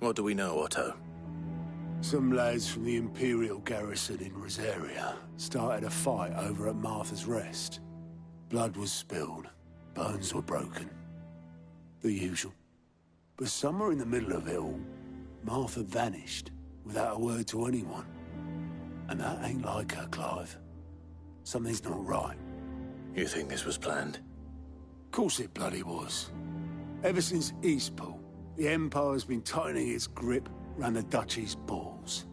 What do we know, Otto? Some lads from the Imperial garrison in Rosaria started a fight over at Martha's Rest. Blood was spilled, bones were broken. The usual. But somewhere in the middle of it all, Martha vanished without a word to anyone. And that ain't like her, Clive. Something's not right. You think this was planned? Course it bloody was. Ever since Eastpool, the Empire's been tightening its grip round the Duchy's balls.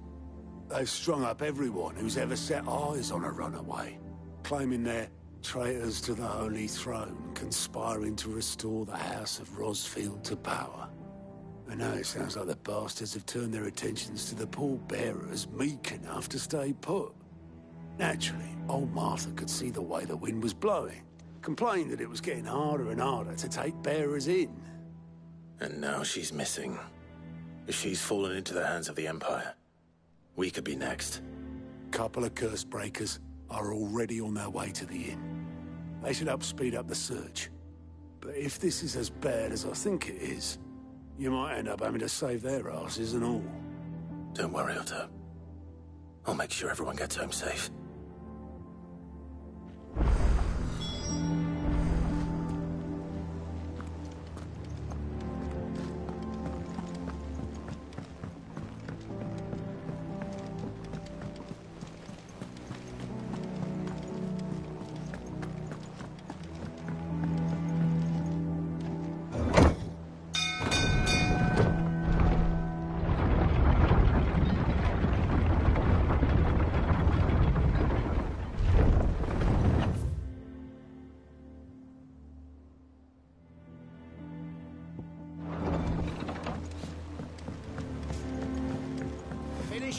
They've strung up everyone who's ever set eyes on a runaway, claiming they're traitors to the Holy Throne, conspiring to restore the House of Rosfield to power. And now it sounds like the bastards have turned their attentions to the pallbearers meek enough to stay put. Naturally, old Martha could see the way the wind was blowing, complained that it was getting harder and harder to take bearers in. And now she's missing. If she's fallen into the hands of the Empire, we could be next. Couple of curse breakers are already on their way to the inn. They should help speed up the search. But if this is as bad as I think it is, you might end up having to save their asses and all. Don't worry, Otto. I'll make sure everyone gets home safe.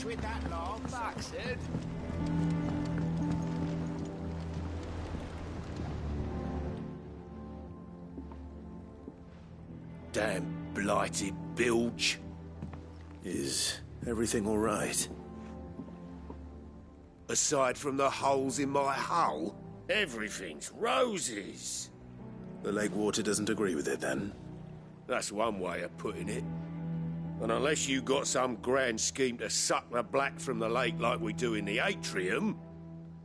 With that long bastard. Damn blighted bilge. Is everything all right? Aside from the holes in my hull, everything's roses. The lake water doesn't agree with it, then? That's one way of putting it. And unless you got some grand scheme to suck the black from the lake like we do in the atrium,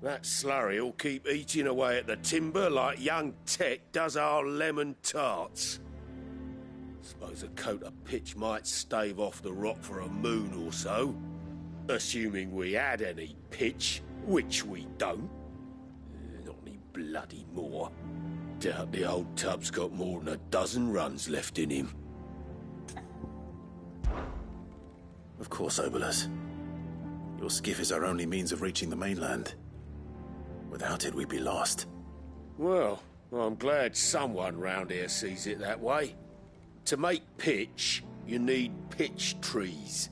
that slurry'll keep eating away at the timber like young Tech does our lemon tarts. Suppose a coat of pitch might stave off the rot for a moon or so. Assuming we had any pitch, which we don't. Not any bloody more. Doubt the old tub's got more than a dozen runs left in him. Of course, Obolus. Your skiff is our only means of reaching the mainland. Without it, we'd be lost. Well, I'm glad someone round here sees it that way. To make pitch, you need pitch trees.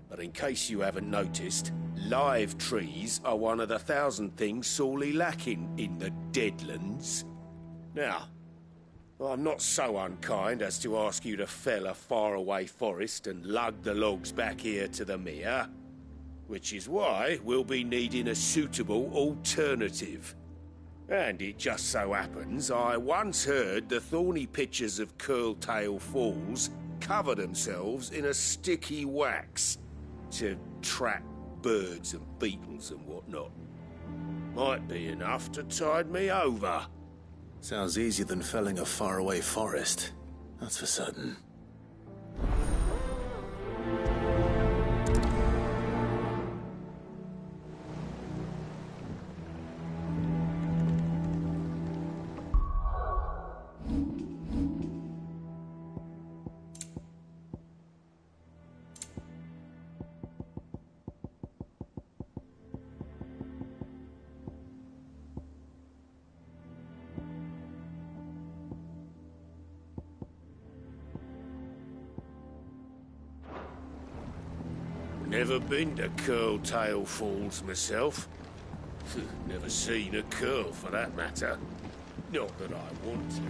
But in case you haven't noticed, live trees are one of the 1,000 things sorely lacking in the Deadlands. Now, I'm not so unkind as to ask you to fell a faraway forest and lug the logs back here to the mere, which is why we'll be needing a suitable alternative. And it just so happens I once heard the thorny pitchers of Curltail Falls cover themselves in a sticky wax to trap birds and beetles and whatnot. Might be enough to tide me over. Sounds easier than felling a faraway forest. That's for certain. Never been to Curltail Falls myself. Never seen a curl, for that matter. Not that I want to.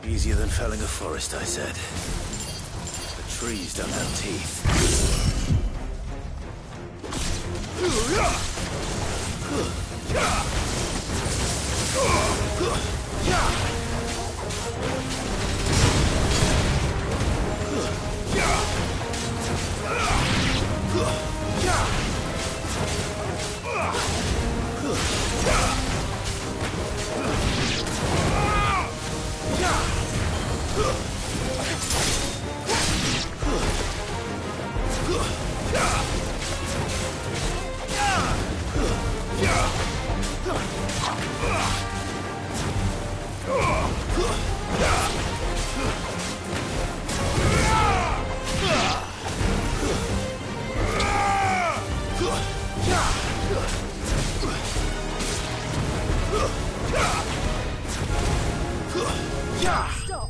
Easier than felling a forest, I said. The trees don't have teeth. Stop!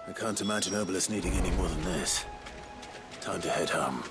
I can't imagine Obelisk needing any more than this. Time to head home.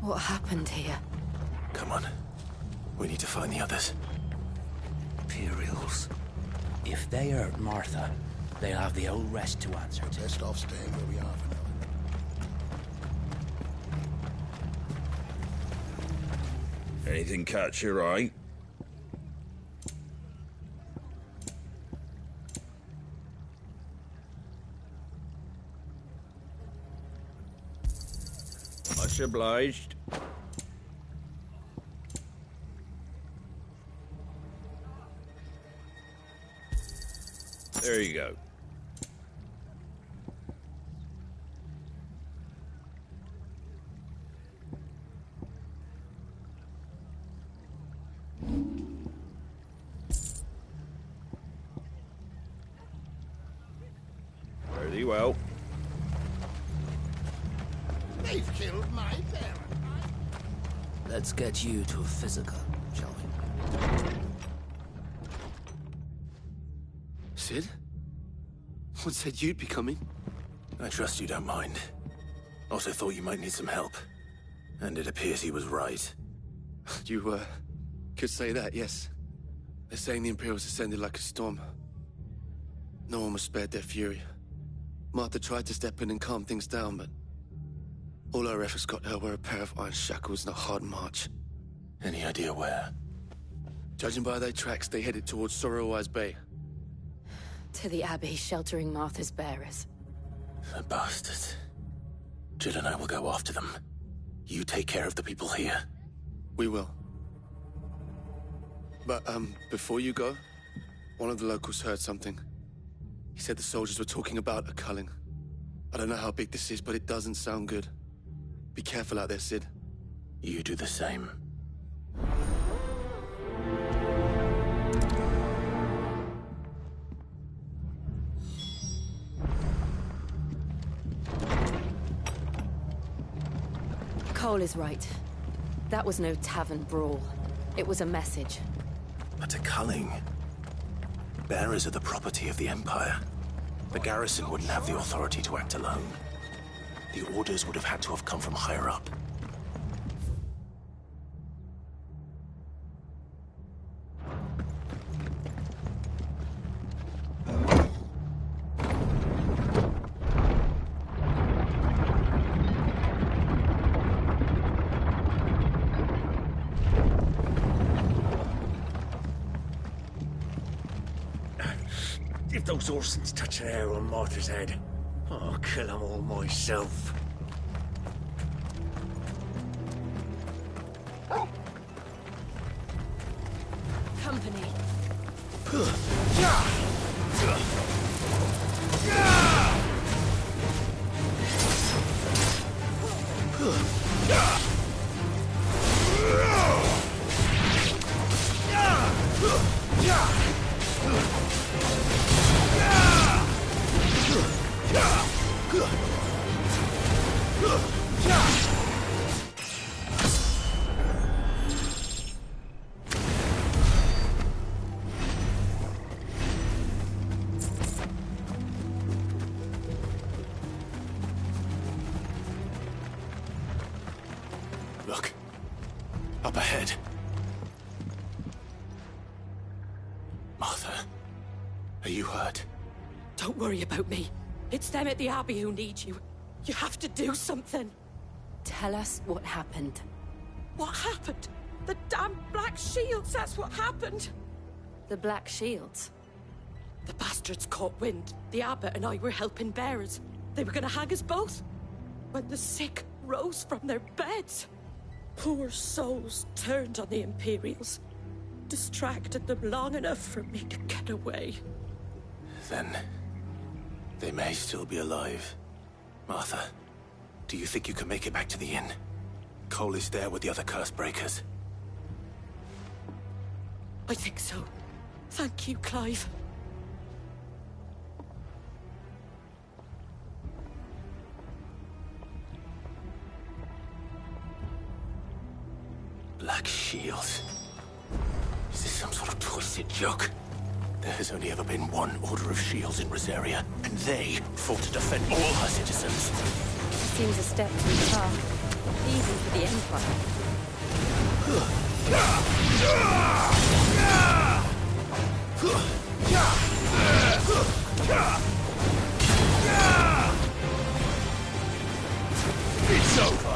What happened here? Come on. We need to find the others. Imperials. If they hurt Martha, they'll have the whole rest to answer to. Best off staying where we are for now. Anything catch your eye? Much obliged. There you go. Pretty well. They've killed my parent. Let's get you to a physical, shall we? Sid? What said you'd be coming? I trust you don't mind. Also thought you might need some help. And it appears he was right. You, could say that, yes. They're saying the Imperials ascended like a storm. No one was spared their fury. Martha tried to step in and calm things down, but all our efforts got her were a pair of iron shackles and a hard march. Any idea where? Judging by their tracks, they headed towards Sorrowwise Bay. To the Abbey sheltering Martha's bearers. The bastards. Jill and I will go after them. You take care of the people here. We will. But, before you go, one of the locals heard something. He said the soldiers were talking about a culling. I don't know how big this is, but it doesn't sound good. Be careful out there, Sid. You do the same. Cole is right. That was no tavern brawl. It was a message. But a culling. Bearers are the property of the Empire. The garrison wouldn't have the authority to act alone. The orders would have had to have come from higher up. If those Orsons touch an arrow on Martha's head, I'll kill them all myself. Company. Look. Up ahead. Martha, are you hurt? Don't worry about me. It's them at the Abbey who need you. You have to do something. Tell us what happened. What happened? The damn Black Shields, that's what happened. The Black Shields? The bastards caught wind. The Abbot and I were helping bearers. They were gonna hang us both. When the sick rose from their beds. Poor souls turned on the Imperials. Distracted them long enough for me to get away. Then... they may still be alive. Martha, do you think you can make it back to the inn? Cole is there with the other curse breakers. I think so. Thank you, Clive. Black Shields. Is this some sort of twisted joke? There has only ever been one Order of Shields in Rosaria, and they fought to defend all her citizens. Seems a step too far, even for the Empire. It's over!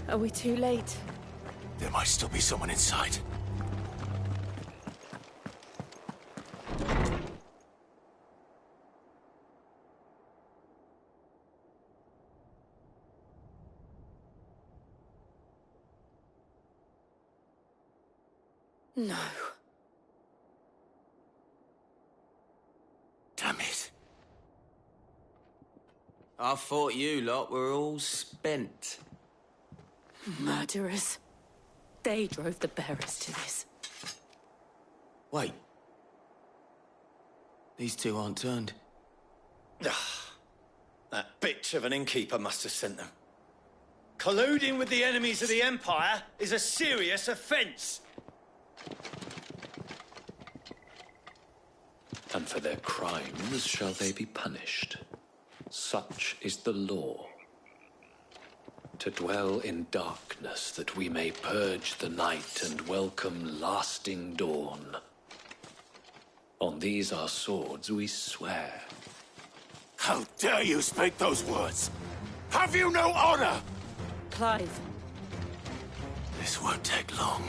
Are we too late? There might still be someone inside. No. Damn it. I thought you lot were all spent. Murderers. They drove the bearers to this. Wait. These two aren't turned. That bitch of an innkeeper must have sent them. Colluding with the enemies of the Empire is a serious offence. And for their crimes shall they be punished. Such is the law. To dwell in darkness that we may purge the night and welcome lasting dawn. On these our swords we swear. How dare you speak those words? Have you no honor? Clive. This won't take long.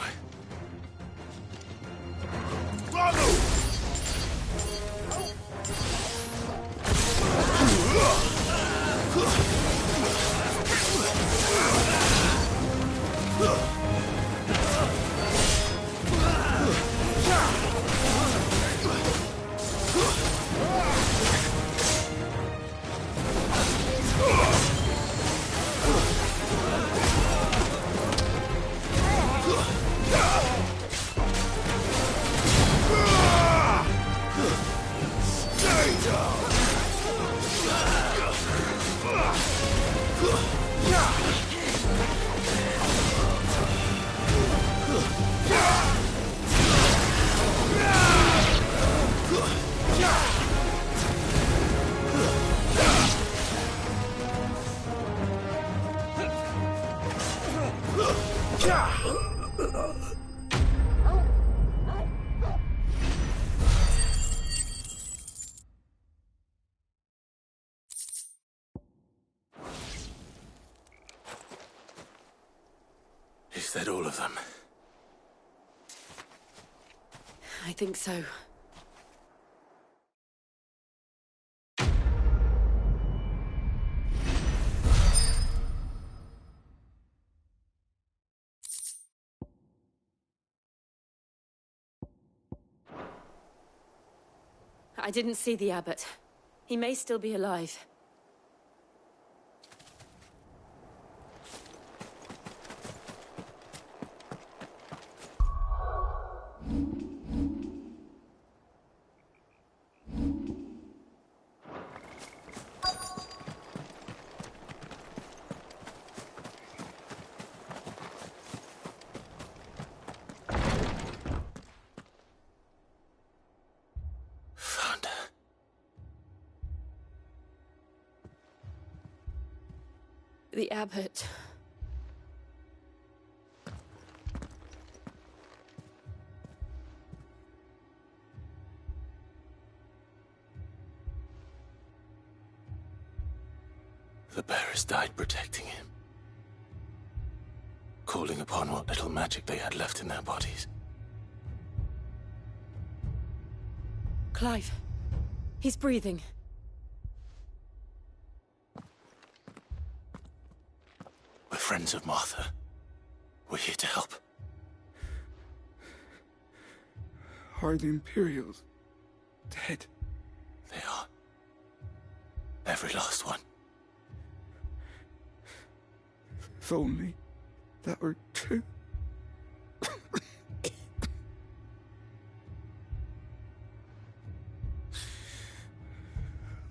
Is that all of them? I think so. I didn't see the abbot. He may still be alive. The abbot. The bearers died protecting him. Calling upon what little magic they had left in their bodies. Clive. He's breathing. We're friends of Martha. We're here to help. Are the Imperials dead? They are. Every last one. If only that were true.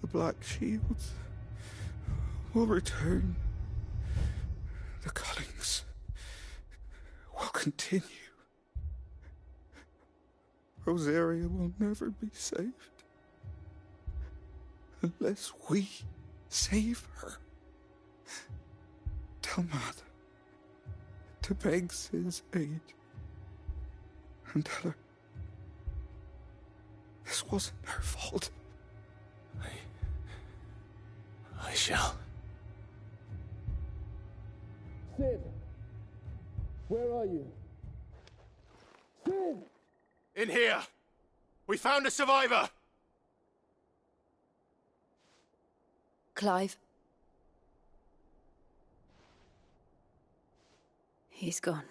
The Black Shields will return. The cullings will continue. Rosaria will never be saved unless we save her. Tell Mother to beg Sid's aid and tell her this wasn't her fault. I shall. Sid! Where are you? Sid! In here! We found a survivor! Clive. He's gone.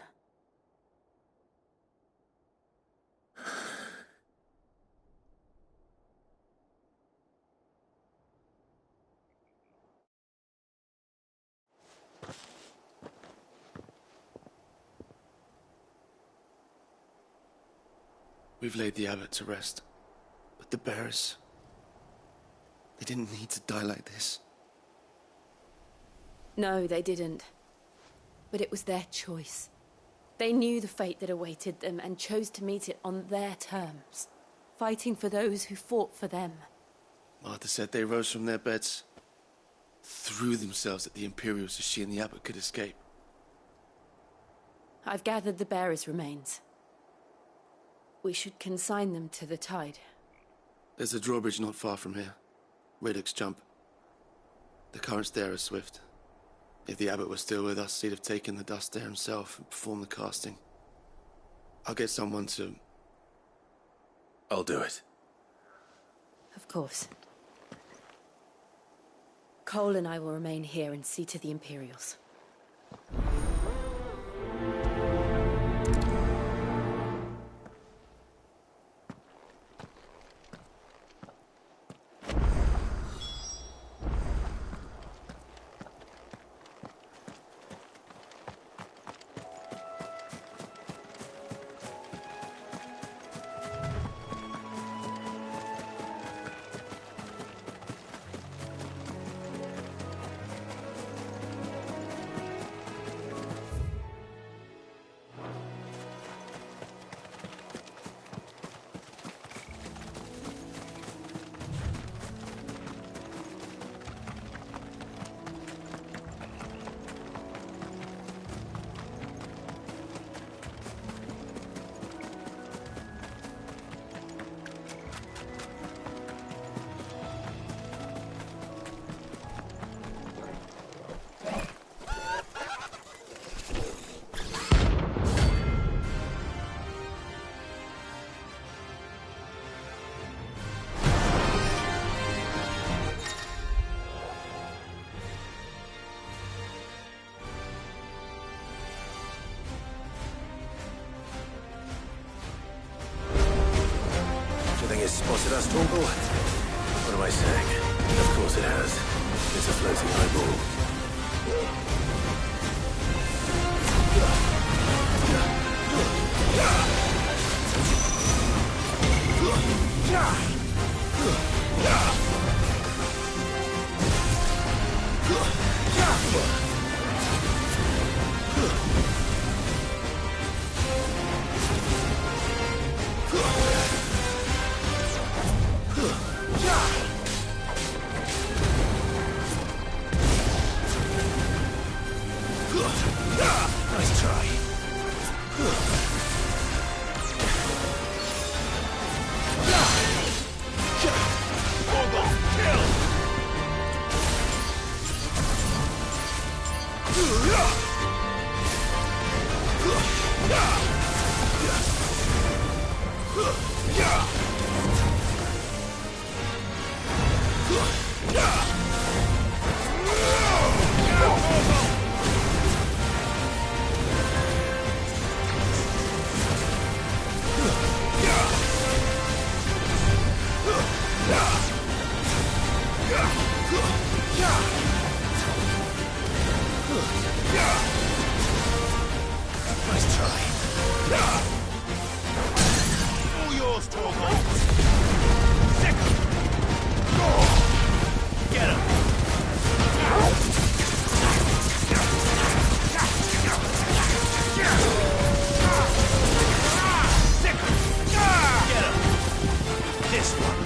We've laid the abbot to rest. But the bearers... they didn't need to die like this. No, they didn't. But it was their choice. They knew the fate that awaited them and chose to meet it on their terms, fighting for those who fought for them. Martha said they rose from their beds, threw themselves at the Imperials so she and the abbot could escape. I've gathered the bearers' remains. We should consign them to the tide. There's a drawbridge not far from here. Radix Jump. The currents there are swift. If the abbot was still with us, he'd have taken the dust there himself and performed the casting. I'll get someone to... I'll do it. Of course. Cole and I will remain here and see to the Imperials. Spotted us, Torgal. I saying? Of course it has. It's a floating eyeball. Nice try. Nice try. All yours, Torgal. Second. Get him. Second. Get him. This one.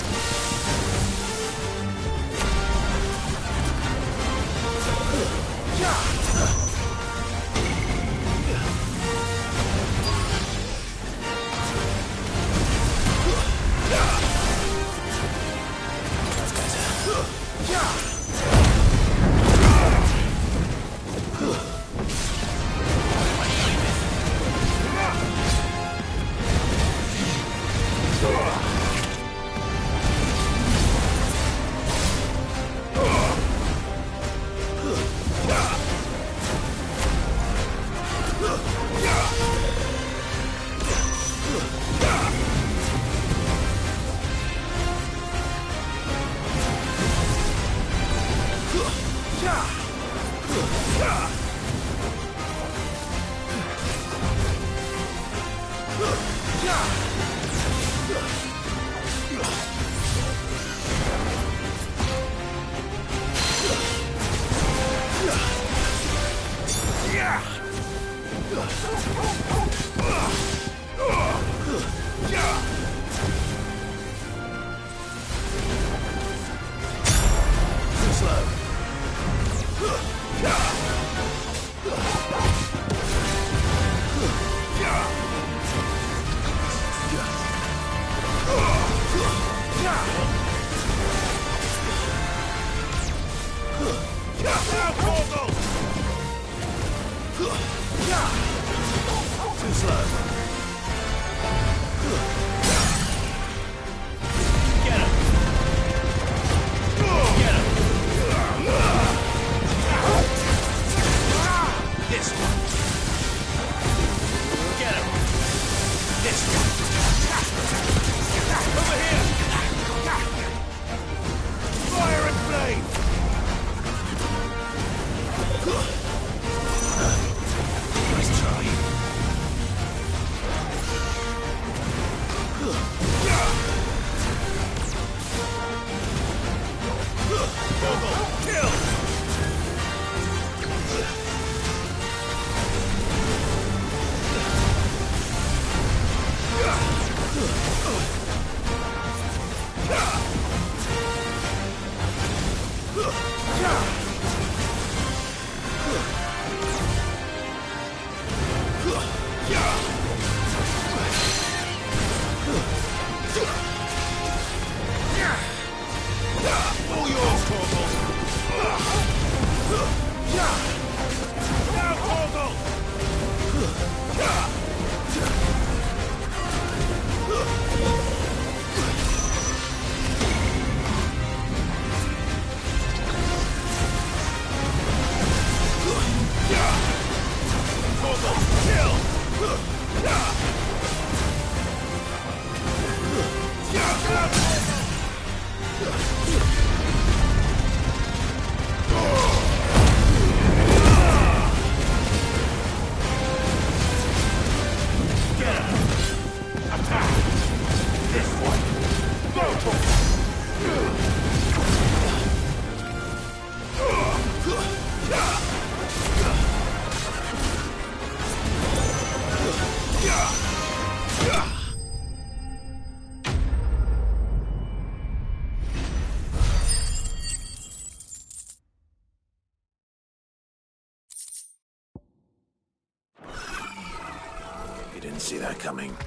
Didn't see that coming.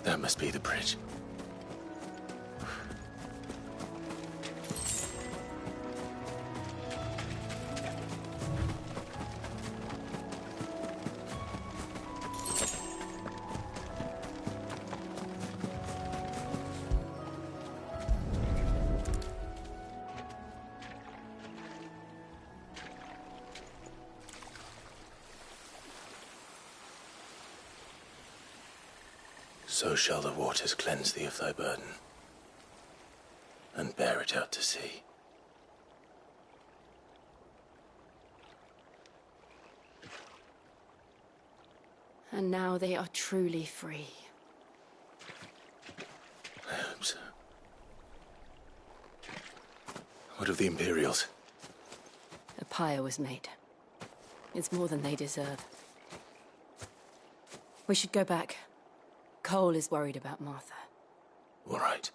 That must be the bridge. So shall the waters cleanse thee of thy burden, and bear it out to sea. And now they are truly free. I hope so. What of the Imperials? A pyre was made. It's more than they deserve. We should go back. Cole is worried about Martha. All right.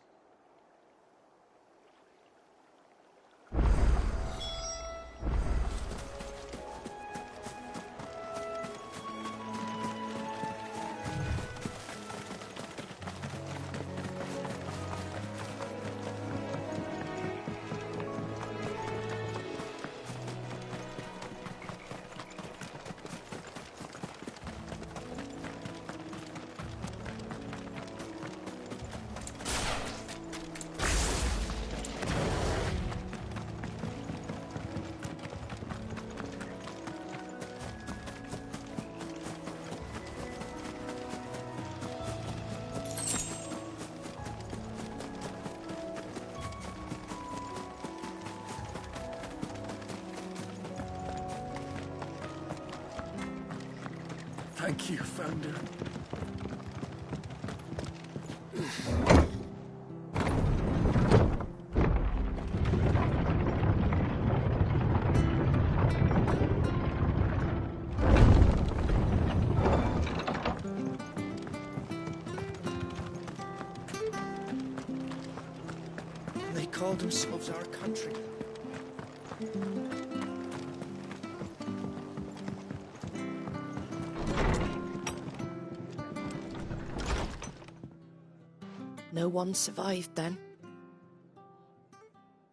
Thank you, Founder. They call themselves our country. No one survived then.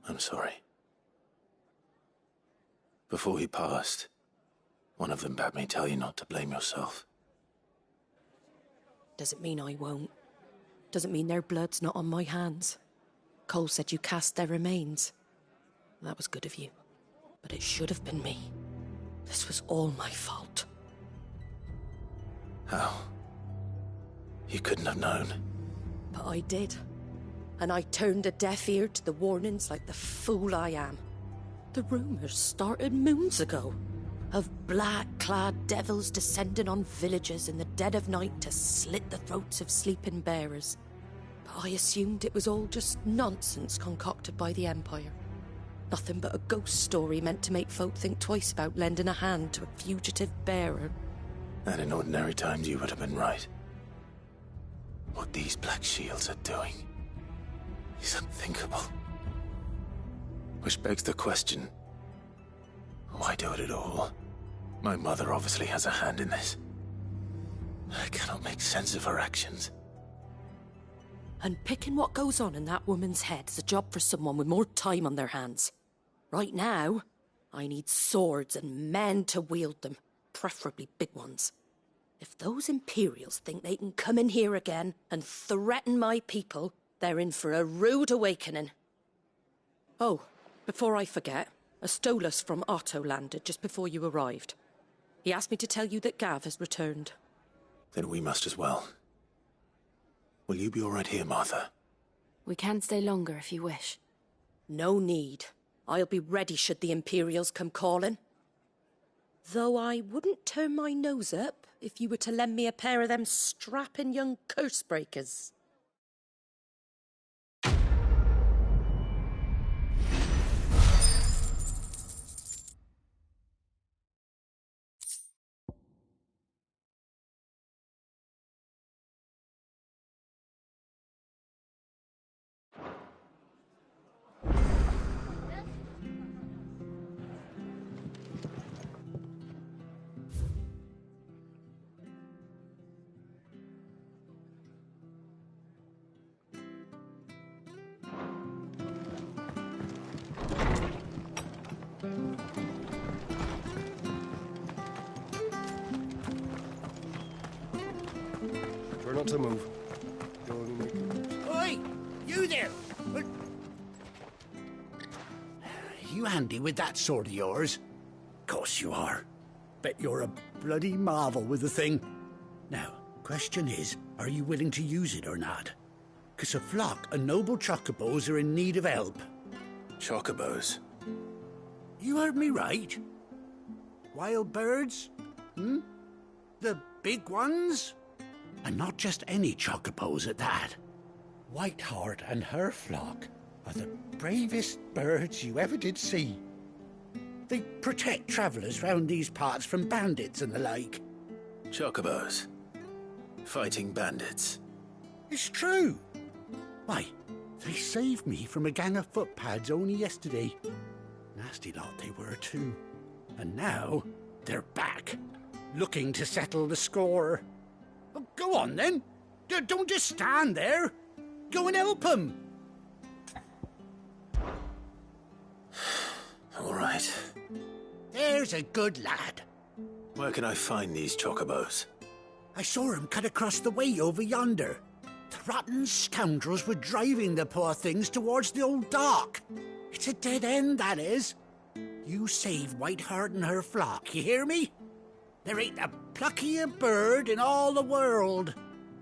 I'm sorry. Before he passed, one of them bade me tell you not to blame yourself. Doesn't mean I won't. Doesn't mean their blood's not on my hands. Cole said you cast their remains. That was good of you. But it should have been me. This was all my fault. How? You couldn't have known. But I did. And I turned a deaf ear to the warnings like the fool I am. The rumours started moons ago. Of black-clad devils descending on villages in the dead of night to slit the throats of sleeping bearers. But I assumed it was all just nonsense concocted by the Empire. Nothing but a ghost story meant to make folk think twice about lending a hand to a fugitive bearer. And in ordinary times you would have been right. What these Black Shields are doing is unthinkable. Which begs the question, why do it at all? My mother obviously has a hand in this. I cannot make sense of her actions. And picking what goes on in that woman's head is a job for someone with more time on their hands. Right now, I need swords and men to wield them, preferably big ones. If those Imperials think they can come in here again and threaten my people, they're in for a rude awakening. Oh, before I forget, a Stolas from Otto landed just before you arrived. He asked me to tell you that Gav has returned. Then we must as well. Will you be all right here, Martha? We can stay longer if you wish. No need. I'll be ready should the Imperials come calling. Though I wouldn't turn my nose up if you were to lend me a pair of them strapping young curse breakers. Try not to move. Oi! You there! You handy with that sword of yours? Course you are. Bet you're a bloody marvel with the thing. Now, question is, are you willing to use it or not? 'Cause a flock of noble chocobos are in need of help. Chocobos? You heard me right. Wild birds? Hmm? The big ones? And not just any chocobos at that. Whiteheart and her flock are the bravest birds you ever did see. They protect travellers round these parts from bandits and the like. Chocobos? Fighting bandits? It's true. Why, they saved me from a gang of footpads only yesterday. Nasty lot they were too. And now they're back, looking to settle the score. Oh, go on then. Don't just stand there. Go and help them. All right. There's a good lad. Where can I find these chocobos? I saw him cut across the way over yonder. The rotten scoundrels were driving the poor things towards the old dock. It's a dead end, that is. You save Whiteheart and her flock, you hear me? There ain't a pluckier bird in all the world.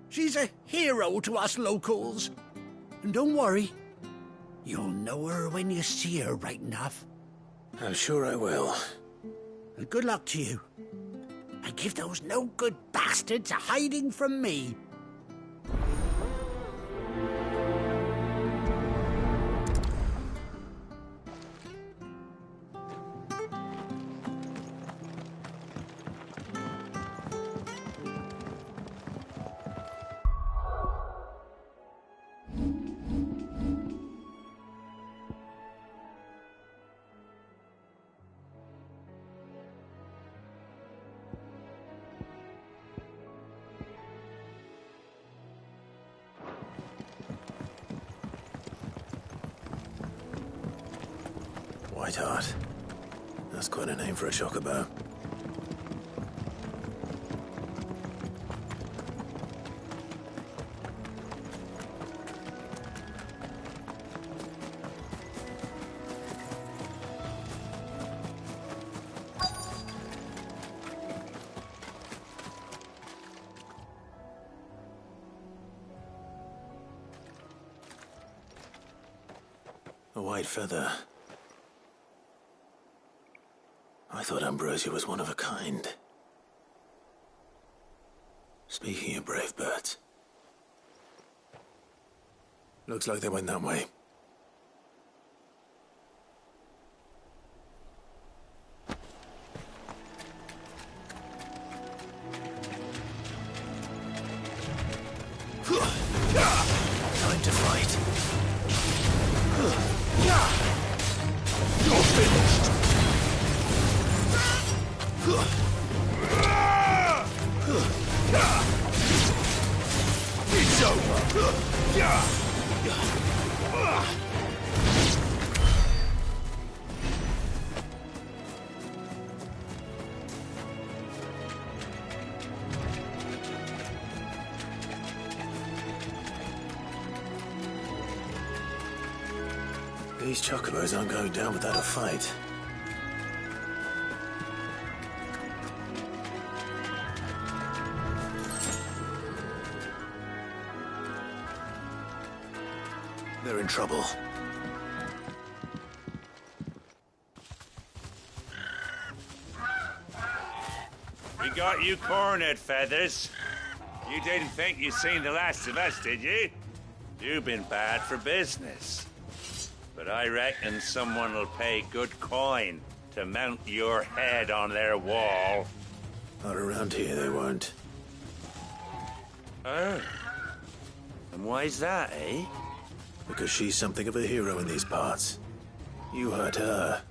She's a hero to us locals. And don't worry, you'll know her when you see her right enough. I'm sure I will. And good luck to you. And give those no-good bastards a hiding from me. Whiteheart. That's quite a name for a chocobo. A white feather. I thought Ambrosia was one of a kind. Speaking of brave birds. Looks like they went that way. Time to fight. You're finished. It's over. These chocobos aren't going down without a fight. They're in trouble. We got you cornered, Feathers. You didn't think you'd seen the last of us, did you? You've been bad for business. But I reckon someone will pay good coin to mount your head on their wall. Not around here, they won't. Oh. And why's that, eh? Because she's something of a hero in these parts. You hurt her,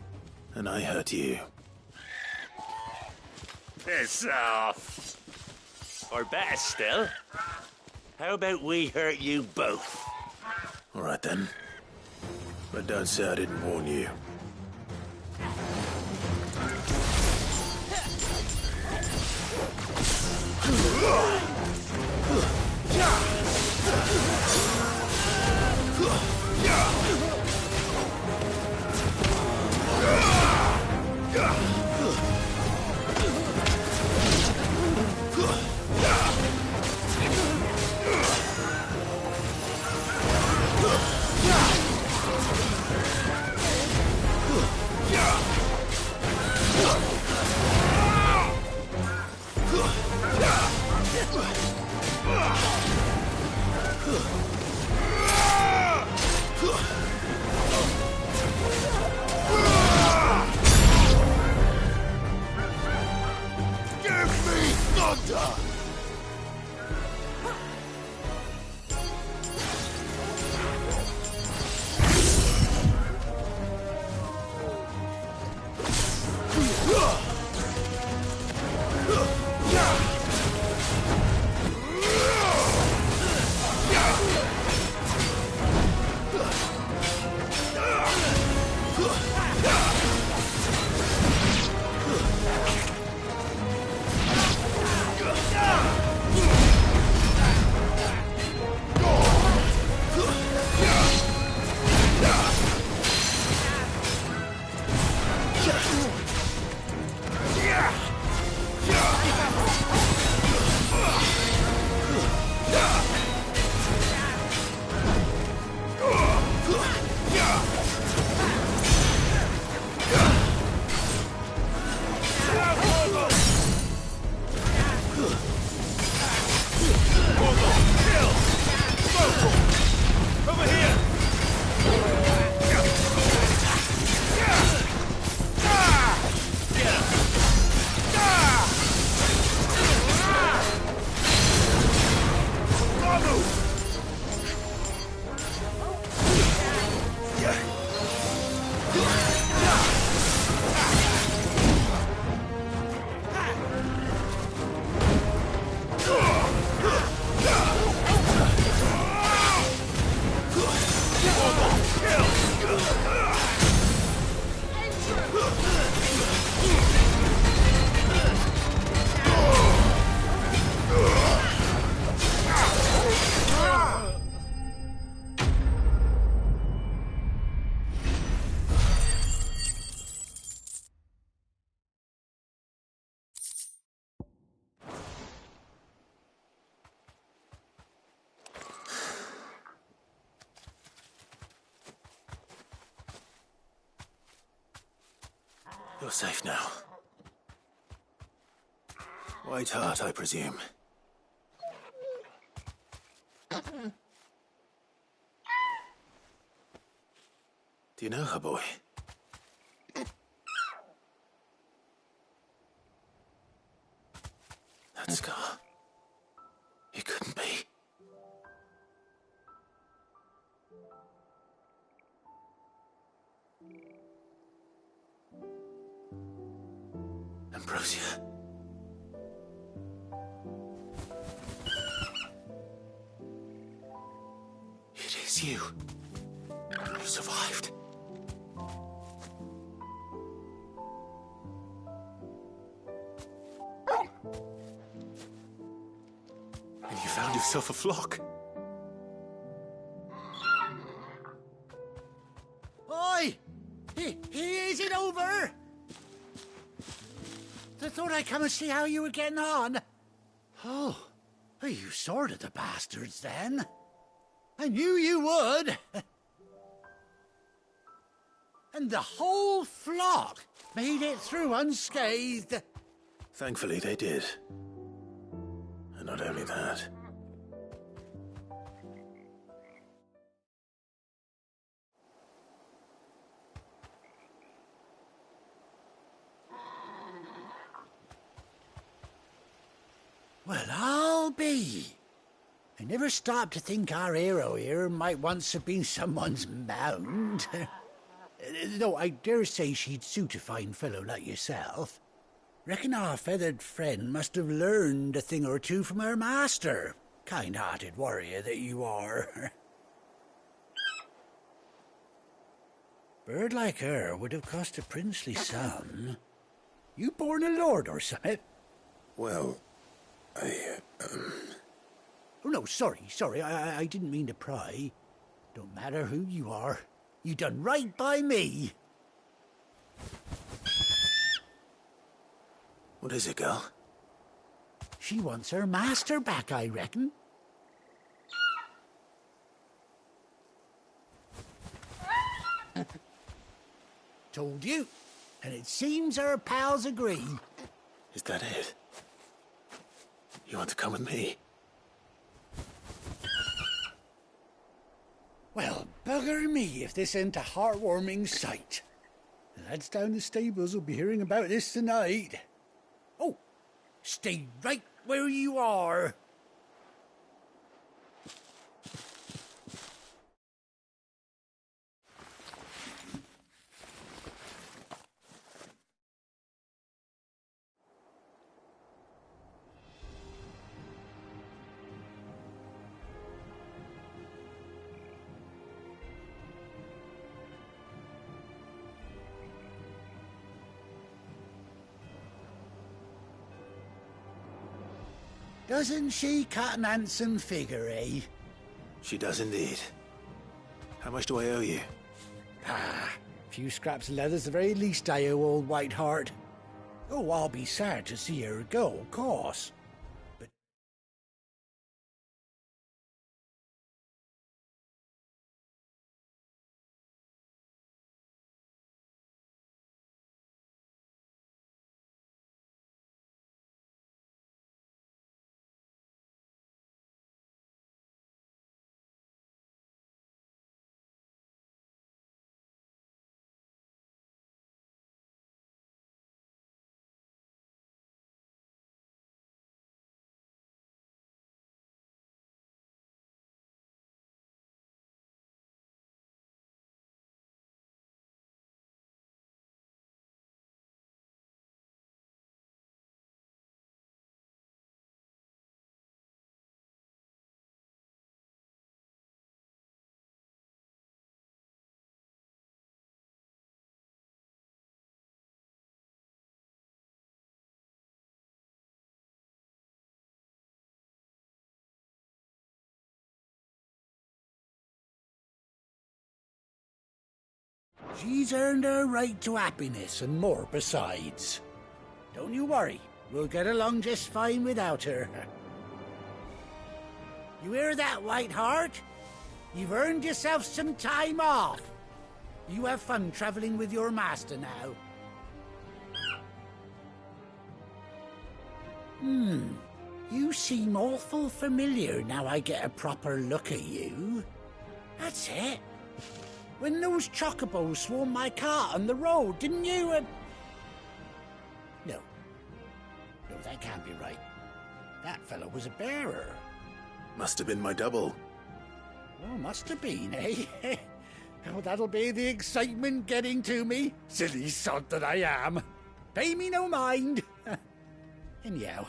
and I hurt you. Piss off. Or better still, how about we hurt you both? All right then. But don't say I didn't warn you. You're safe now. White heart, I presume. Do you know her, boy? That scar. It couldn't be. Ambrosia. It is you. You survived. And you found yourself a flock. Oi! Is it over? I thought I'd come and see how you were getting on. Oh, you sorted the bastards then. I knew you would. And the whole flock made it through unscathed. Thankfully, they did. And not only that. Well, I'll be. I never stopped to think our hero here might once have been someone's mount. Though I dare say she'd suit a fine fellow like yourself. Reckon our feathered friend must have learned a thing or two from her master. Kind-hearted warrior that you are. Bird like her would have cost a princely sum. You born a lord or something? Well, Oh, no, sorry. I didn't mean to pry. Don't matter who you are. You done right by me. What is it, girl? She wants her master back, I reckon. Told you. And it seems her pals agree. Is that it? You want to come with me? Well, bugger me if this ain't a heartwarming sight. The lads down the stables will be hearing about this tonight. Oh, stay right where you are. Doesn't she cut an handsome figure, eh? She does indeed. How much do I owe you? Ah, a few scraps of leather's the very least I owe old Whiteheart. Oh, I'll be sad to see her go, of course. But she's earned her right to happiness and more besides. Don't you worry, we'll get along just fine without her. You hear that, Whiteheart? You've earned yourself some time off. You have fun traveling with your master now. You seem awful familiar now I get a proper look at you. That's it. When those chocobos swarmed my cart on the road, didn't you? No, that can't be right. That fellow was a bearer. Must have been my double. Oh, must have been, eh? Oh, that'll be the excitement getting to me. Silly sod that I am. Pay me no mind. Anyhow,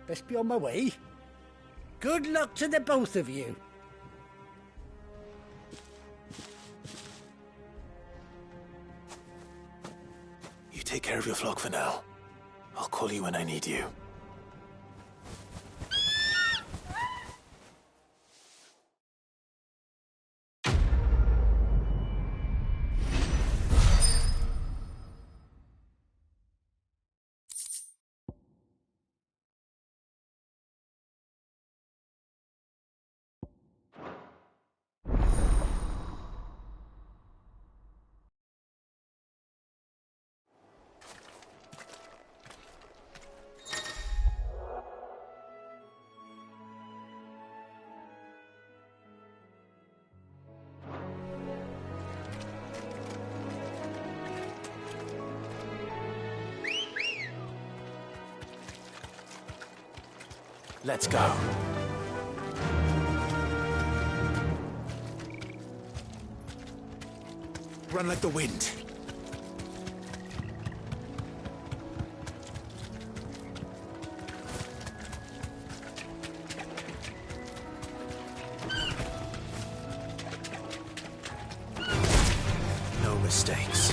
best be on my way. Good luck to the both of you. You take care of your flock for now. I'll call you when I need you. Let's go. Run like the wind. No mistakes.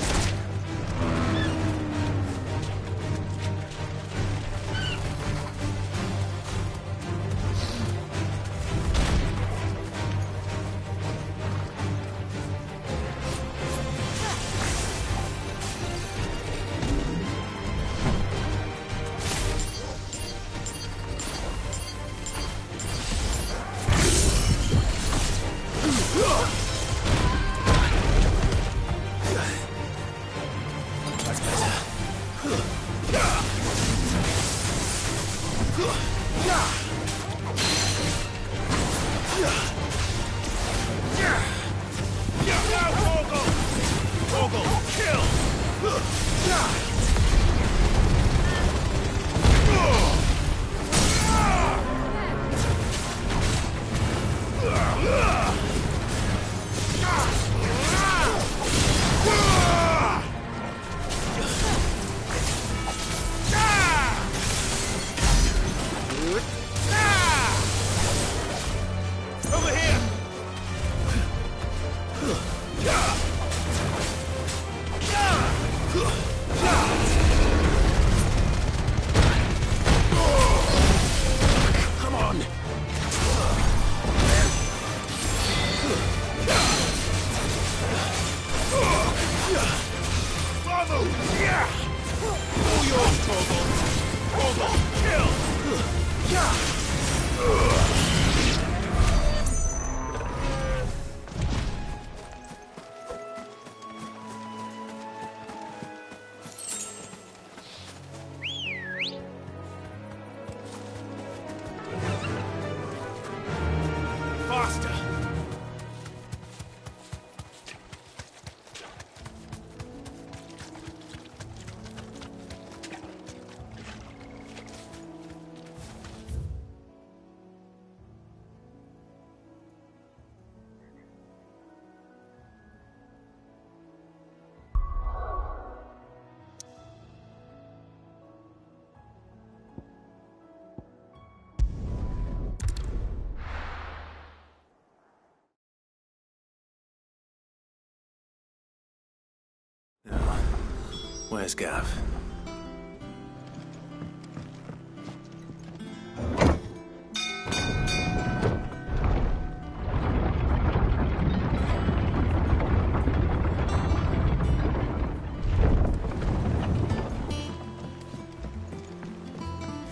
Where's Gav?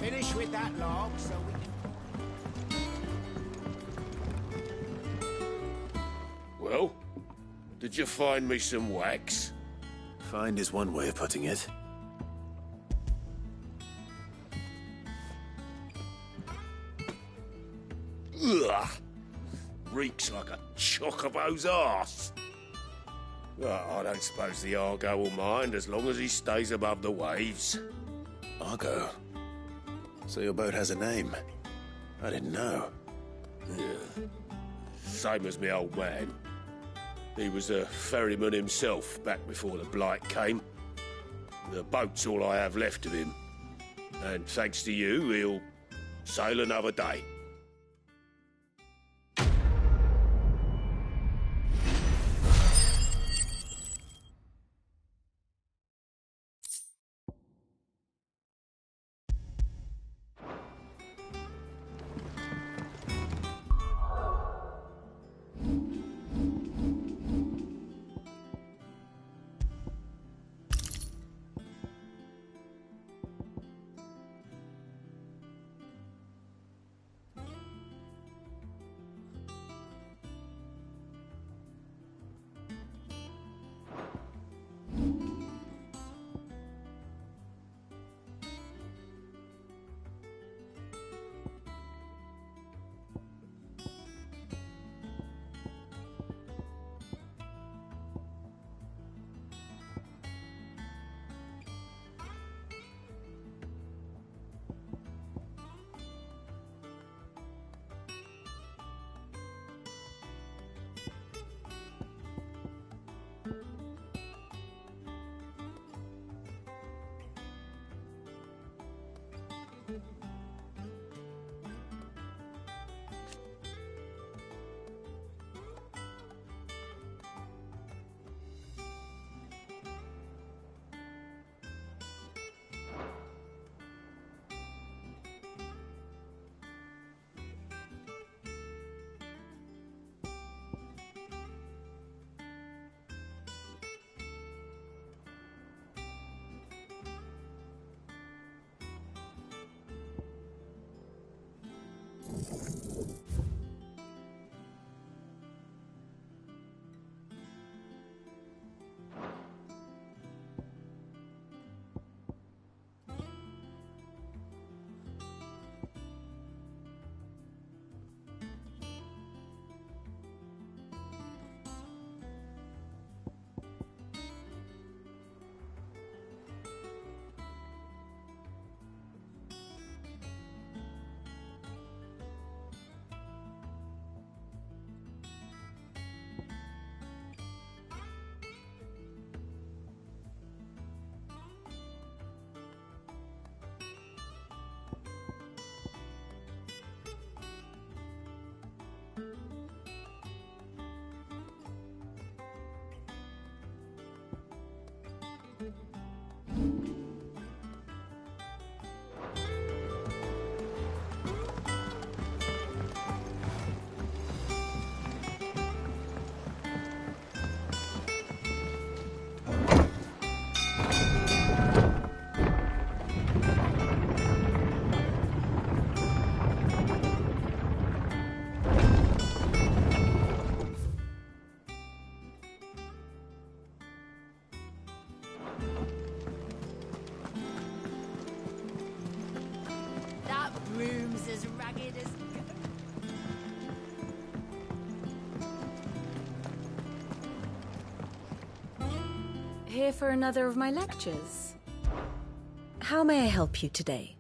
Finish with that log so we can... Well, did you find me some wax? Find is one way of putting it. Ugh! Reeks like a chocobo's arse. I don't suppose the Argo will mind as long as he stays above the waves. Argo? So your boat has a name? I didn't know. Yeah. Same as me old man. He was a ferryman himself back before the Blight came. The boat's all I have left of him. And thanks to you, he'll sail another day. As ragged as... Here for another of my lectures. How may I help you today?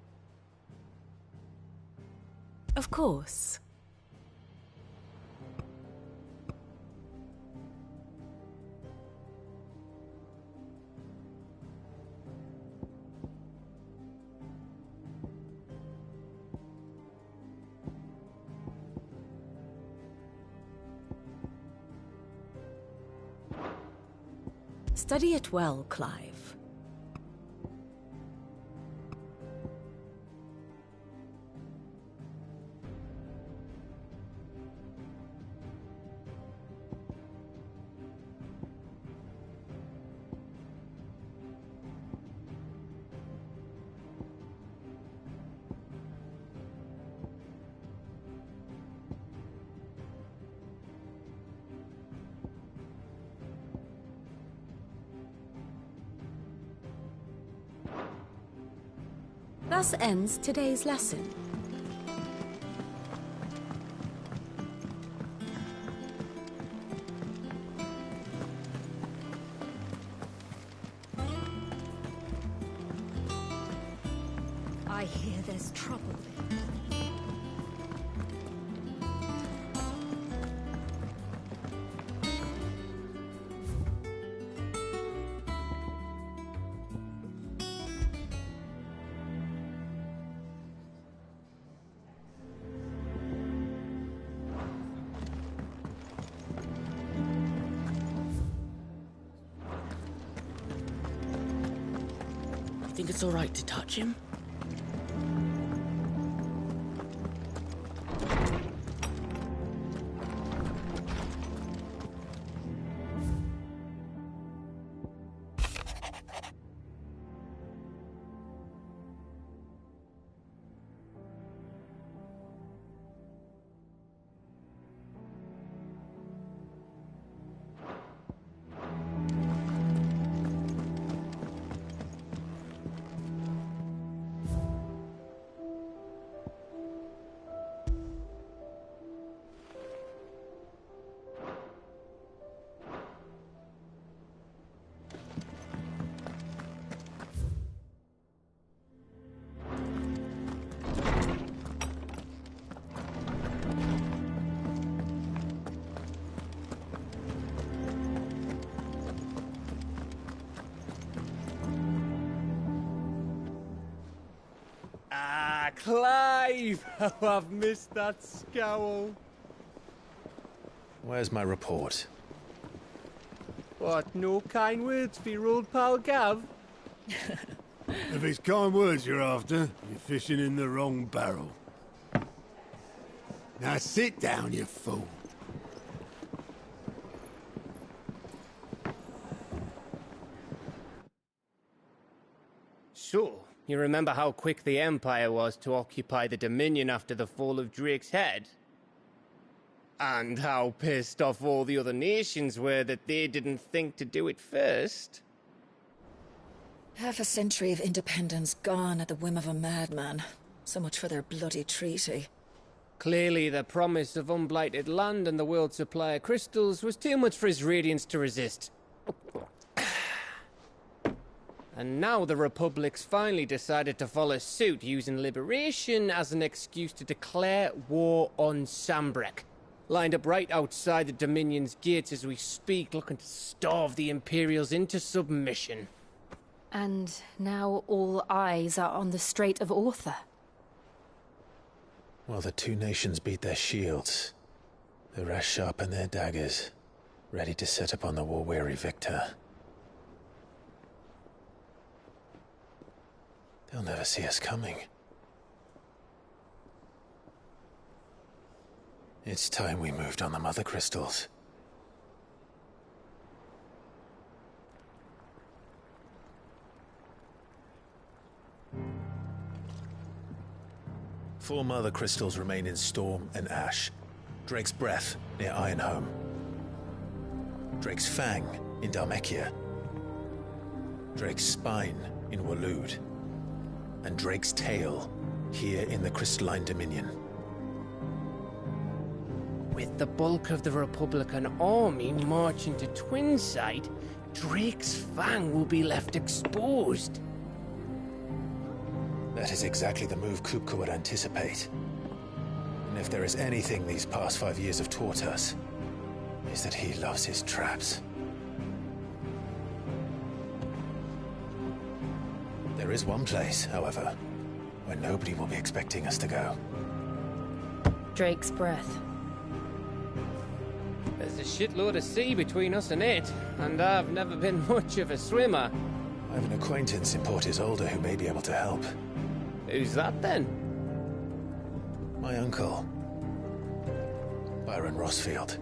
Of course. Study it well, Clive. Thus ends today's lesson. I hear there's trouble there. Think it's all right to touch him? Clive! How I've missed that scowl. Where's my report? What, no kind words for your old pal Gav? If it's kind words you're after, you're fishing in the wrong barrel. Now sit down, you fool. So, You remember how quick the Empire was to occupy the Dominion after the fall of Drake's head? And how pissed off all the other nations were that they didn't think to do it first. Half a century of independence gone at the whim of a madman. So much for their bloody treaty. Clearly, the promise of unblighted land and the world's supply of crystals was too much for his radiance to resist. And now the Republic's finally decided to follow suit, using liberation as an excuse to declare war on Sambrek. Lined up right outside the Dominion's gates as we speak, looking to starve the Imperials into submission. And now all eyes are on the Strait of Author. While the two nations beat their shields, the rest sharpen their daggers, ready to set upon the war-weary victor. They'll never see us coming. It's time we moved on the Mother Crystals. Four Mother Crystals remain in Storm and Ash. Drake's Breath near Ironhome. Drake's Fang in Dhalmekia. Drake's Spine in Waloed. And Drake's Tail here in the Crystalline Dominion. With the bulk of the Republican army marching to Twinside, Drake's Fang will be left exposed. That is exactly the move Kupka would anticipate. And if there is anything these past 5 years have taught us, is that he loves his traps. There is one place, however, where nobody will be expecting us to go. Drake's Breath. There's a shitload of sea between us and it, and I've never been much of a swimmer. I have an acquaintance in Port Isolde who may be able to help. Who's that then? My uncle, Byron Rosfield.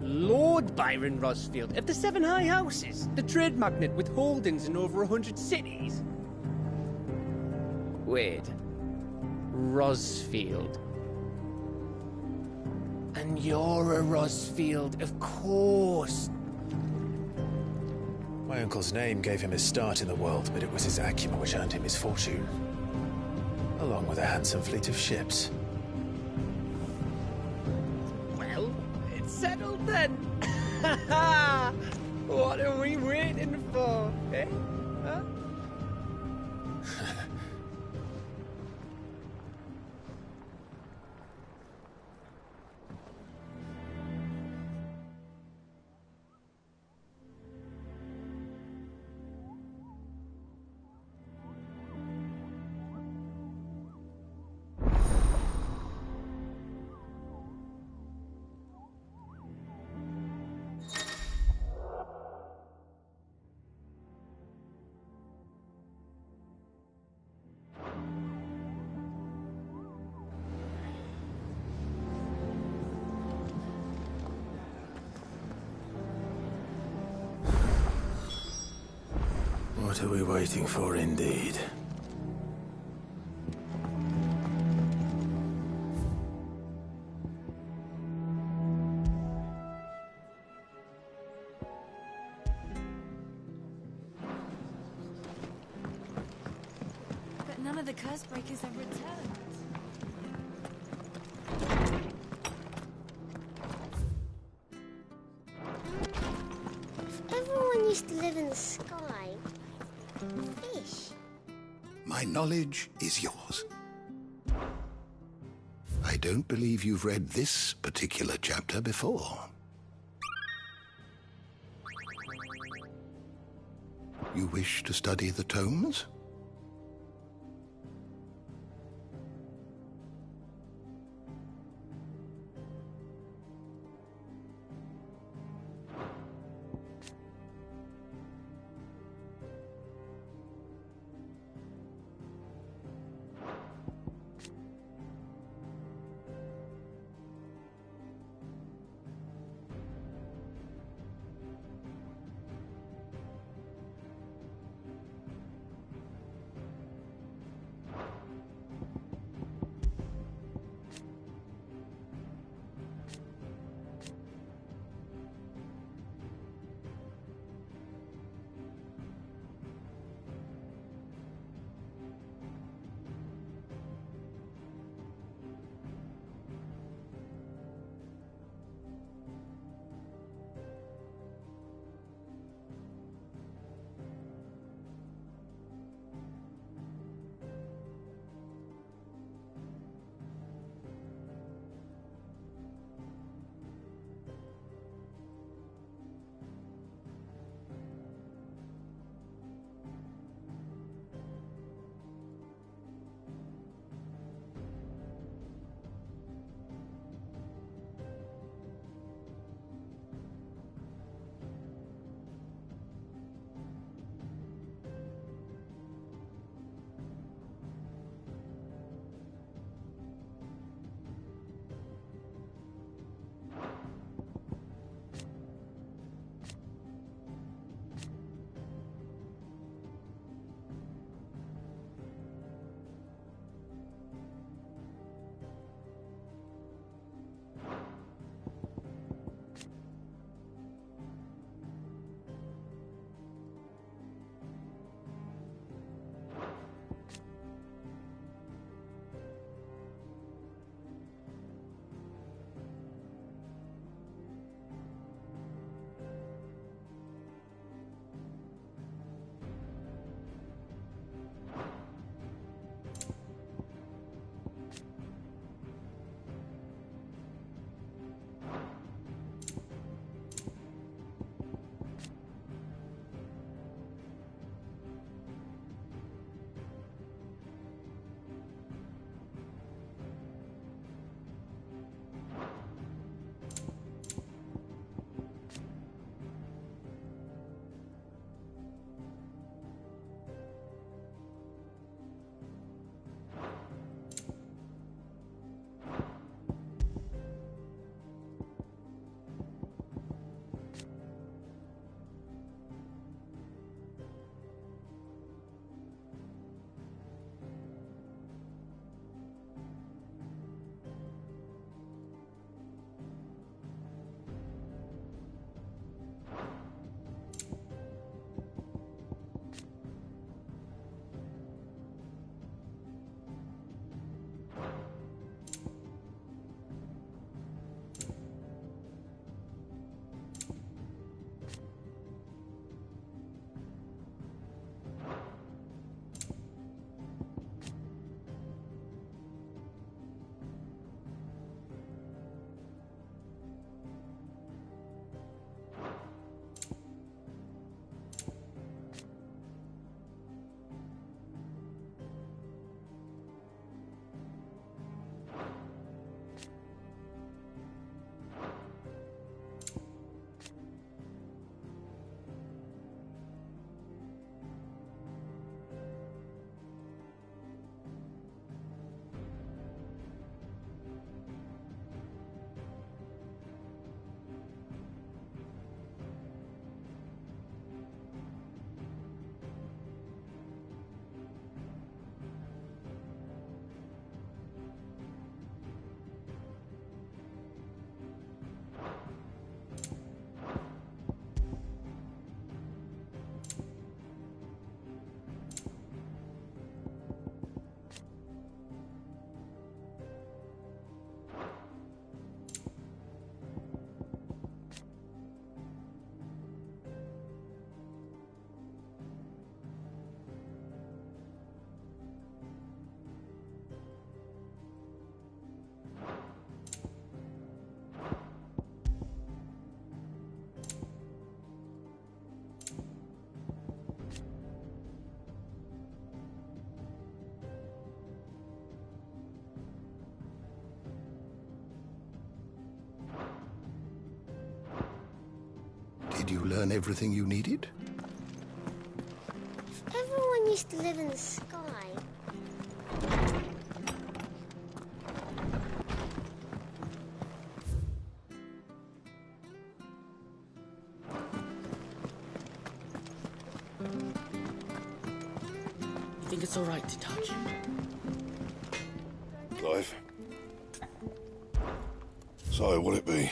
Lord Byron Rosfield of the Seven High Houses, the trade magnate with holdings in over 100 cities. Wait, Rosfield. And you're a Rosfield, of course. My uncle's name gave him his start in the world, but it was his acumen which earned him his fortune. Along with a handsome fleet of ships. Well, it's settled then. What are we waiting for, eh? Huh? What are we waiting for, indeed? But none of the curse breakers have returned. Everyone used to live in the sky. Fish. My knowledge is yours. I don't believe you've read this particular chapter before. You wish to study the tomes? Did you learn everything you needed? Everyone used to live in the sky. You think it's all right to touch? Clive? So, will it be?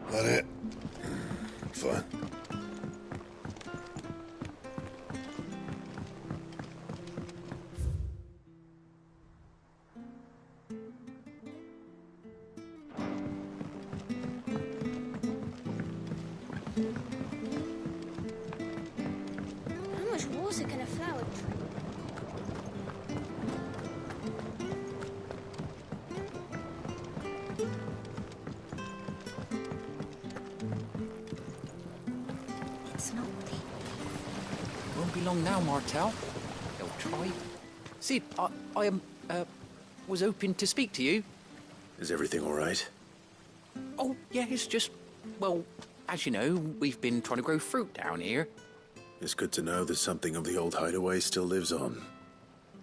That it? Fine. How much water can a flower drink? It's not deep. Won't be long now, Martel. They'll try. Sid, I was hoping to speak to you. Is everything all right? Oh, yeah, it's just, well, as you know, we've been trying to grow fruit down here. It's good to know that something of the old hideaway still lives on.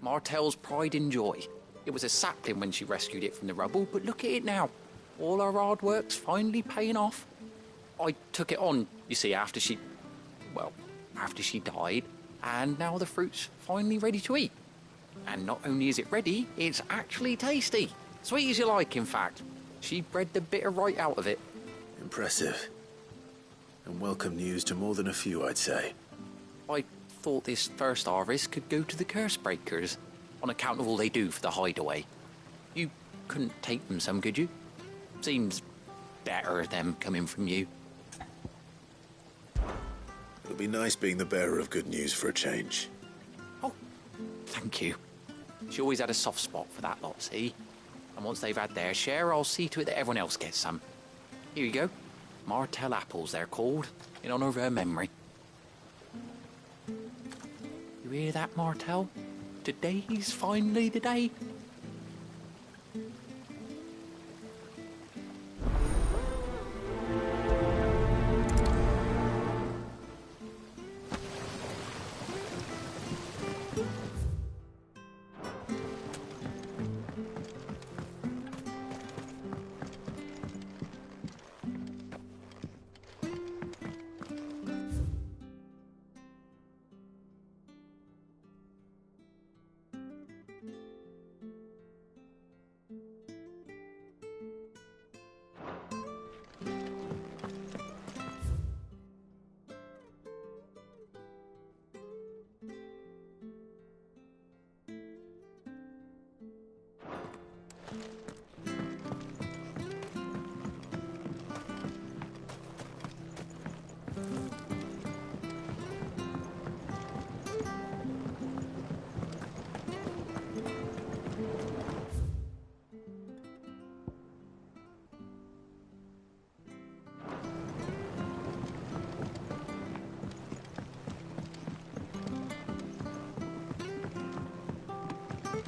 Martel's pride and joy. It was a sapling when she rescued it from the rubble, but look at it now. All our hard work's finally paying off. I took it on, you see, after she died, and now the fruit's finally ready to eat. And not only is it ready, it's actually tasty. Sweet as you like, in fact. She bred the bitter right out of it. Impressive. And welcome news to more than a few, I'd say. I thought this first harvest could go to the curse breakers, on account of all they do for the hideaway. You couldn't take them some, could you? Seems better them coming from you. It'll be nice being the bearer of good news for a change. Oh, thank you. She always had a soft spot for that lot, see? And once they've had their share, I'll see to it that everyone else gets some. Here you go. Martel apples, they're called, in honour of her memory. You hear that, Martel? Today's finally the day.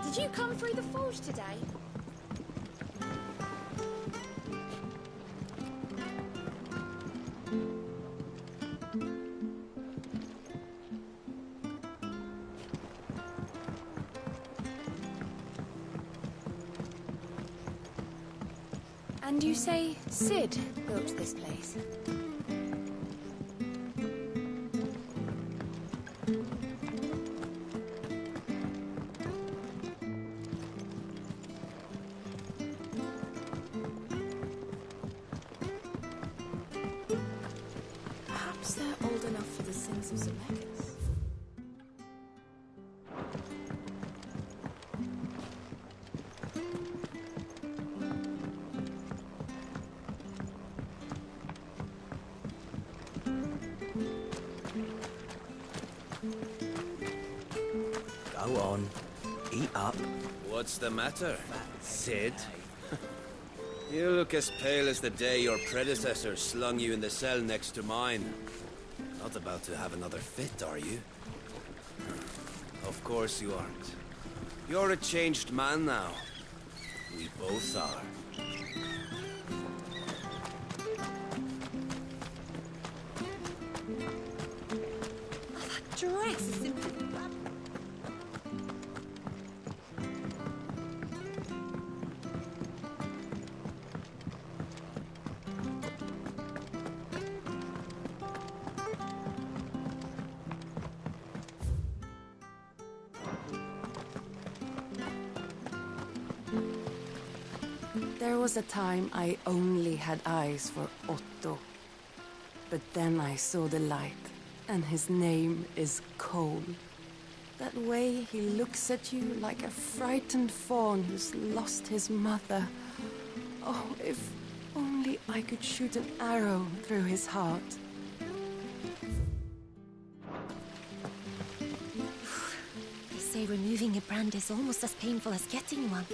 Did you come through the forge today? And you say Sid built this place? Perhaps they're old enough for the sins of Zemeckis. Go on. Eat up. What's the matter, Sid? You look as pale as the day your predecessor slung you in the cell next to mine. Not about to have another fit, are you? Of course you aren't. You're a changed man now. We both are. Dress is simply... There was a time I only had eyes for Otto. But then I saw the light, and his name is Cole. That way he looks at you like a frightened fawn who's lost his mother. Oh, if only I could shoot an arrow through his heart. They say removing a brand is almost as painful as getting one.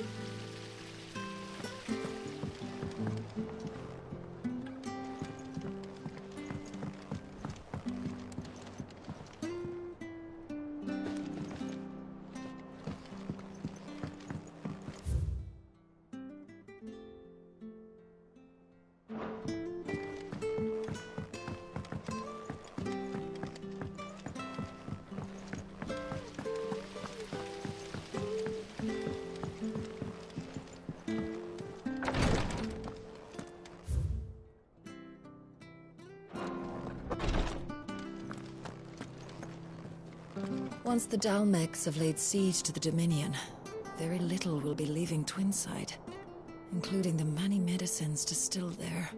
Once the Dalmecs have laid siege to the Dominion, very little will be leaving Twinside, including the many medicines distilled there.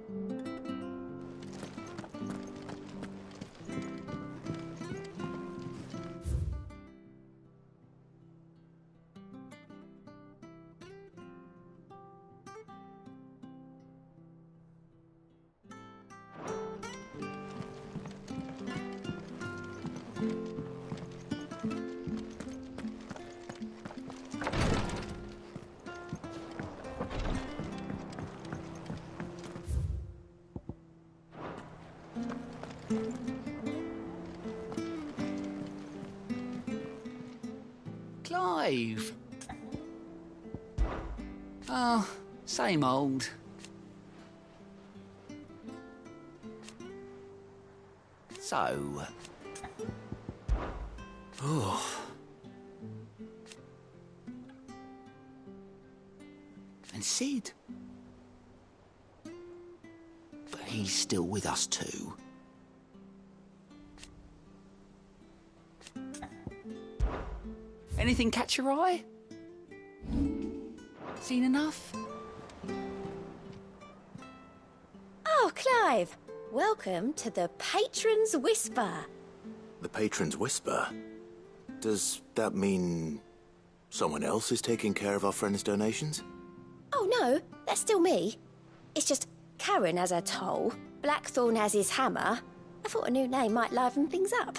Clive. Oh, same old. So... Oh. And Sid? But he's still with us too. Anything catch your eye? Seen enough? Oh, Clive! Welcome to the Patron's Whisper. The Patron's Whisper? Does that mean someone else is taking care of our friend's donations? Oh no, that's still me. It's just Karen has her toll, Blackthorn has his hammer. I thought a new name might liven things up.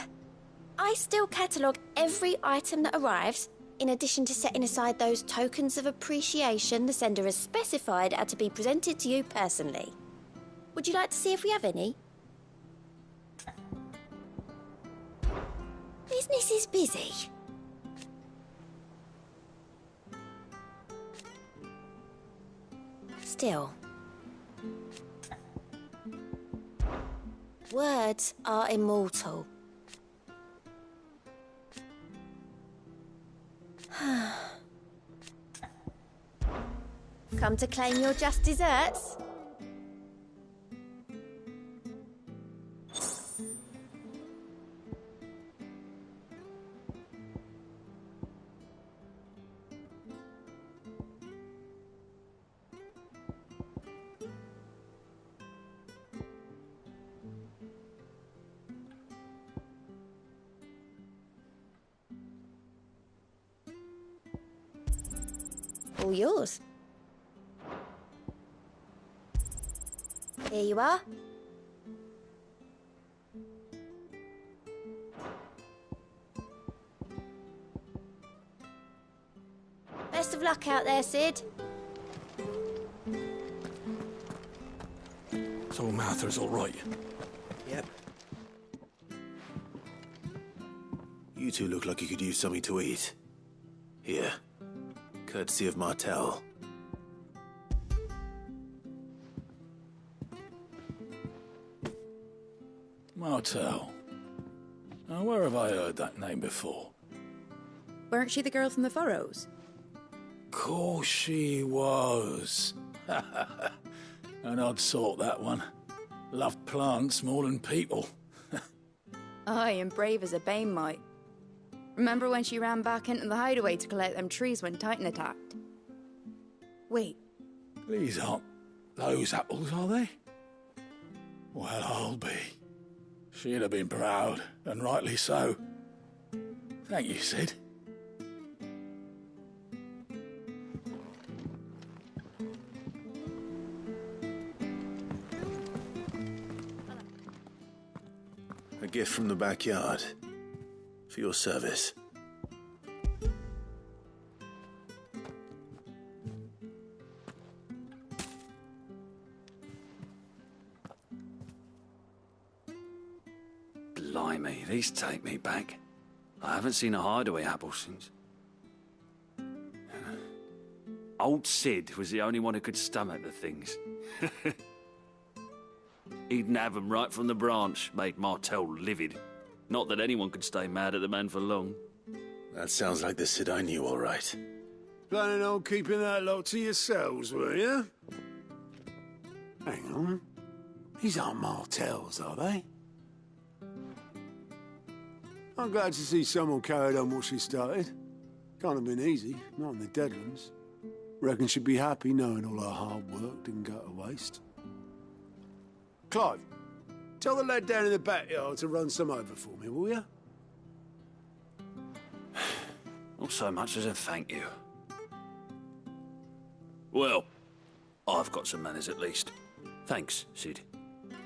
I still catalogue every item that arrives, in addition to setting aside those tokens of appreciation the sender has specified are to be presented to you personally. Would you like to see if we have any? Business is busy. Still. Words are immortal. Come to claim your just desserts? All yours. Here you are. Best of luck out there, Sid. So Martha's all right? Yep. You two look like you could use something to eat. Here. Courtesy of Martel. Martel. Now, where have I heard that name before? Weren't she the girl from the Furrows? Course she was. An odd sort, that one. Loved plants more than people. Aye, and brave as a bane might. Remember when she ran back into the hideaway to collect them trees when Titan attacked? Wait. These aren't those apples, are they? Well, I'll be. She'd have been proud, and rightly so. Thank you, Sid. A gift from the backyard. For your service. Blimey, these take me back. I haven't seen a hideaway apple since. Old Sid was the only one who could stomach the things. He'd nab them right from the branch, made Martel livid. Not that anyone could stay mad at the man for long. That sounds like the Sid I knew, all right. Planning on keeping that lot to yourselves, were you? Hang on. These aren't Martels, are they? I'm glad to see someone carried on what she started. Can't have been easy, not in the Deadlands. Reckon she'd be happy knowing all her hard work didn't go to waste. Clive, tell the lad down in the backyard to run some over for me, will you? Not so much as a thank you. Well, I've got some manners at least. Thanks, Sid.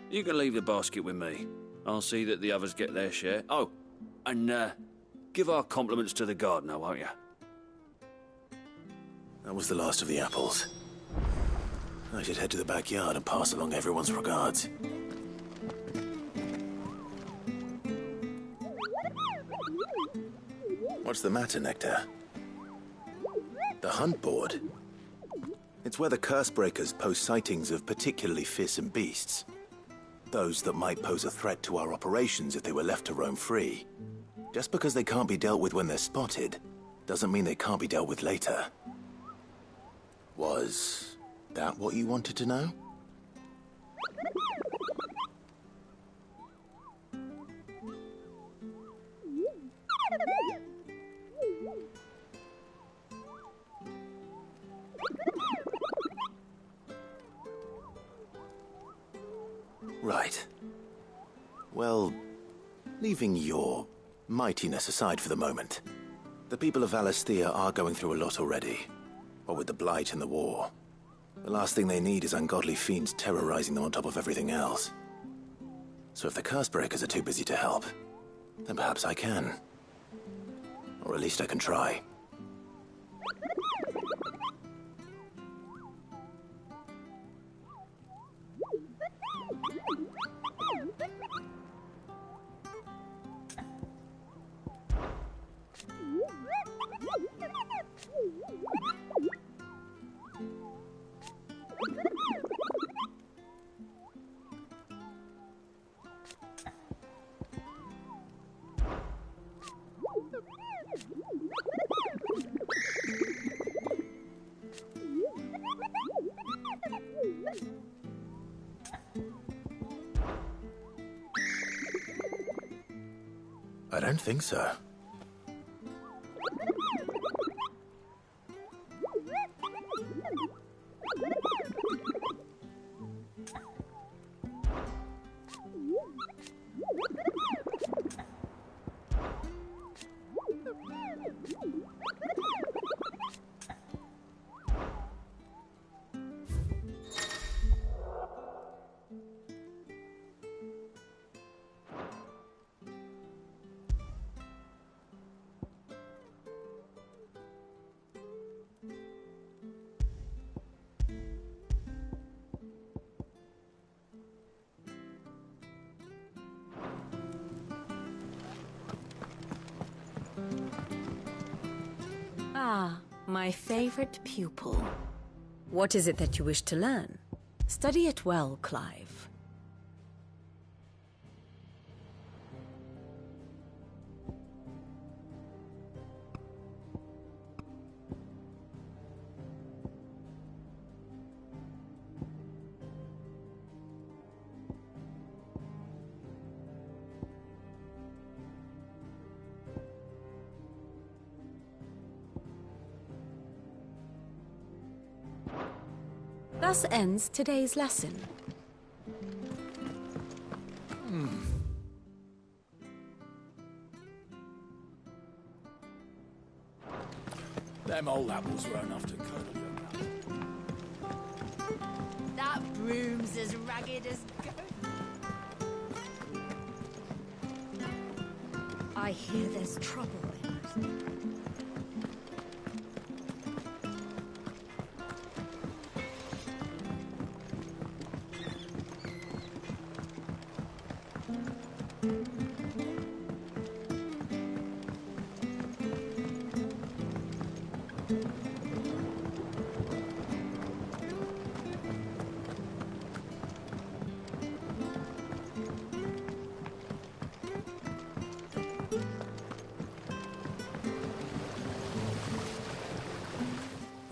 You can leave the basket with me. I'll see that the others get their share. Oh, and give our compliments to the gardener, won't you? That was the last of the apples. I should head to the backyard and pass along everyone's regards. What's the matter, Nectar? The hunt board? It's where the Cursebreakers post sightings of particularly fearsome beasts. Those that might pose a threat to our operations if they were left to roam free. Just because they can't be dealt with when they're spotted, doesn't mean they can't be dealt with later. Was that what you wanted to know? Right. Well, leaving your mightiness aside for the moment, the people of Valisthea are going through a lot already. What with the Blight and the war. The last thing they need is ungodly fiends terrorizing them on top of everything else. So if the Cursebreakers are too busy to help, then perhaps I can. Or at least I can try. I don't think so. Ah, my favorite pupil. What is it that you wish to learn? Study it well, Clive. Thus ends today's lesson. Them old apples were enough to curdle your blood. That broom's as ragged as I hear there's trouble in it.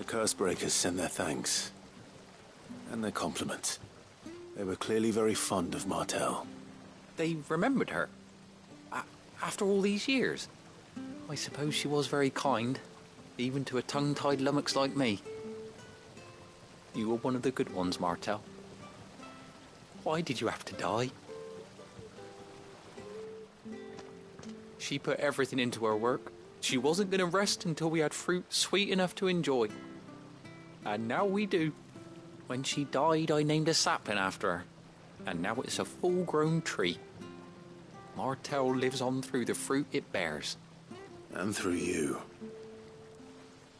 Cursebreakers send their thanks. And their compliments. They were clearly very fond of Martel. They remembered her? After all these years? I suppose she was very kind, even to a tongue-tied lummox like me. You were one of the good ones, Martel. Why did you have to die? She put everything into her work. She wasn't going to rest until we had fruit sweet enough to enjoy. And now we do. When she died, I named a sapling after her. And now it's a full-grown tree. Martel lives on through the fruit it bears. And through you.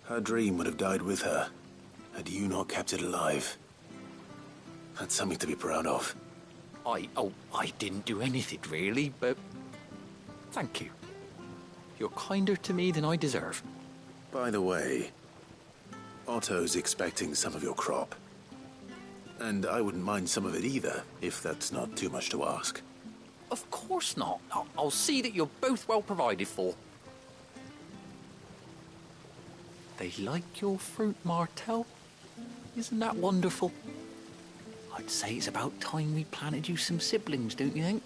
Her dream would have died with her, had you not kept it alive. That's something to be proud of. I didn't do anything really, but thank you. You're kinder to me than I deserve. By the way, Otto's expecting some of your crop. And I wouldn't mind some of it either, if that's not too much to ask. Of course not. I'll see that you're both well provided for. They like your fruit, Martel. Isn't that wonderful? I'd say it's about time we planted you some siblings, don't you think?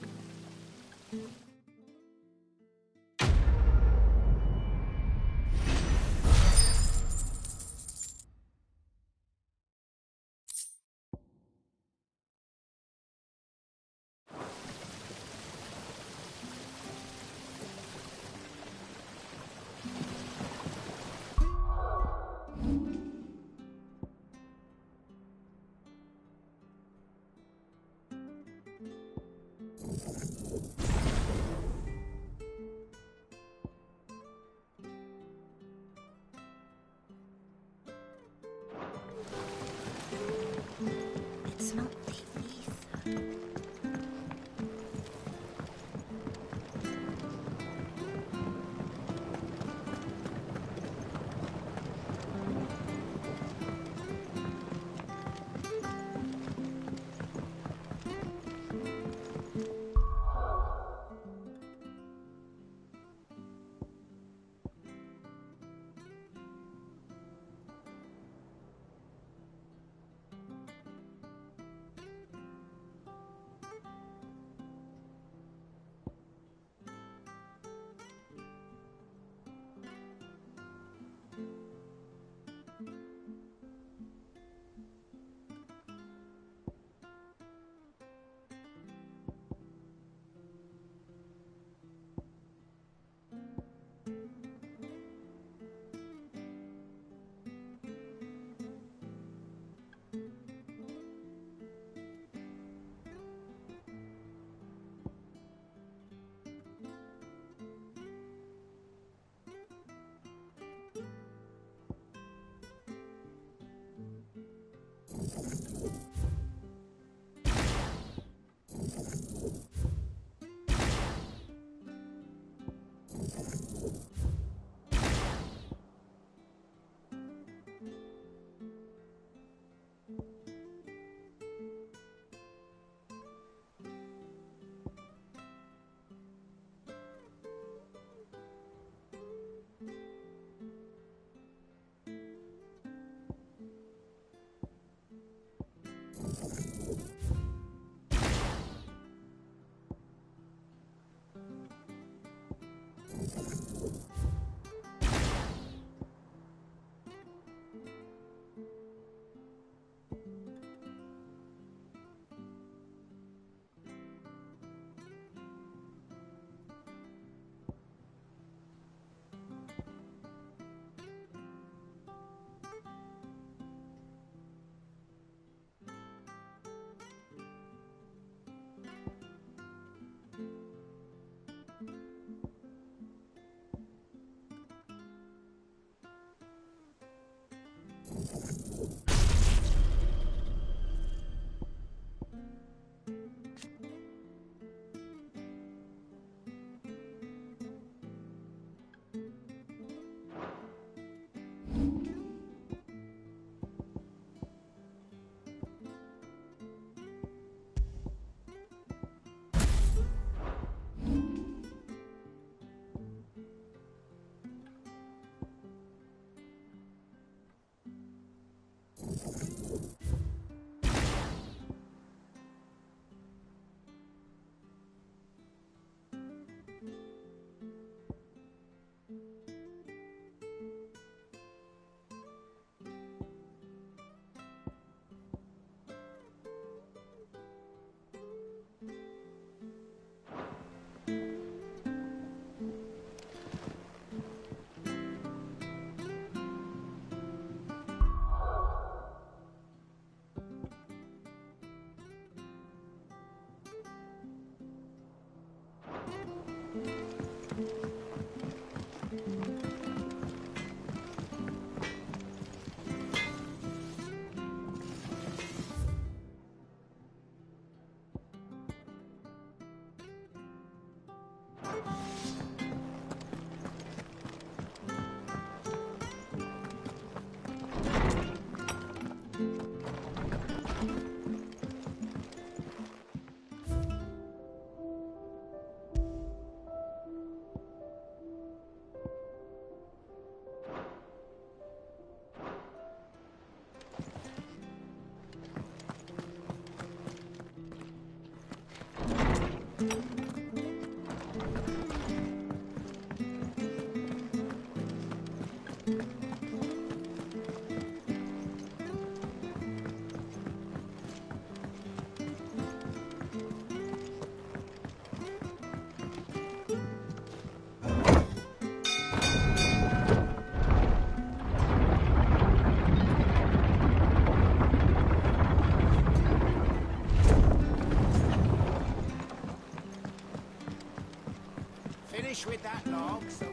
It's not the ether. Finish with that log, so...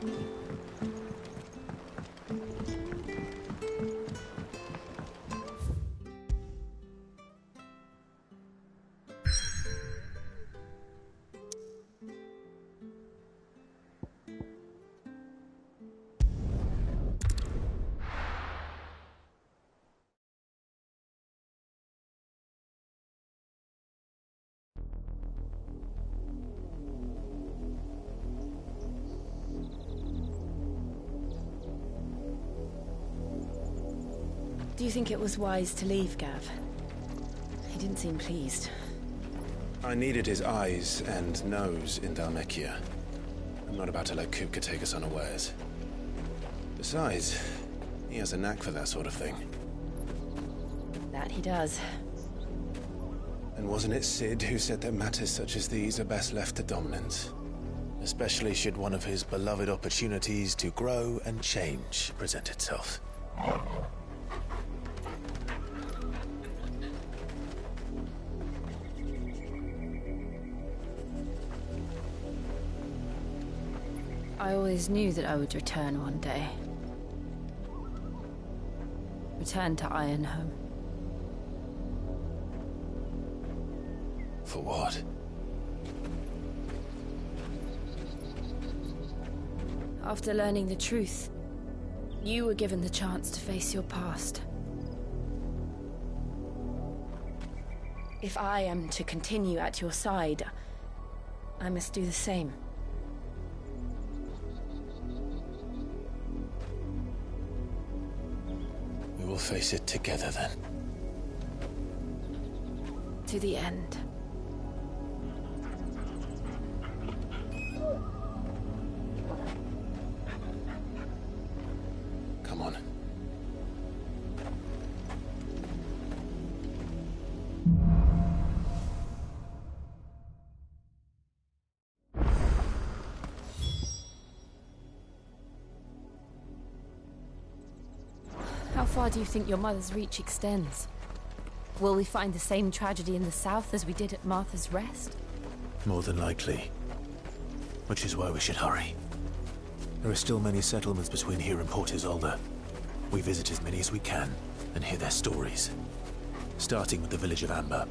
Do you think it was wise to leave, Gav? He didn't seem pleased. I needed his eyes and nose in Dhalmekia. I'm not about to let Kupka take us unawares. Besides, he has a knack for that sort of thing. That he does. And wasn't it Sid who said that matters such as these are best left to dominance? Especially should one of his beloved opportunities to grow and change present itself. I always knew that I would return one day. Return to Ironhome. For what? After learning the truth, you were given the chance to face your past. If I am to continue at your side, I must do the same. We will face it together then. To the end. Come on. How far do you think your mother's reach extends? Will we find the same tragedy in the south as we did at Martha's Rest? More than likely. Which is why we should hurry. There are still many settlements between here and Port Isolde. We visit as many as we can and hear their stories. Starting with the village of Amber.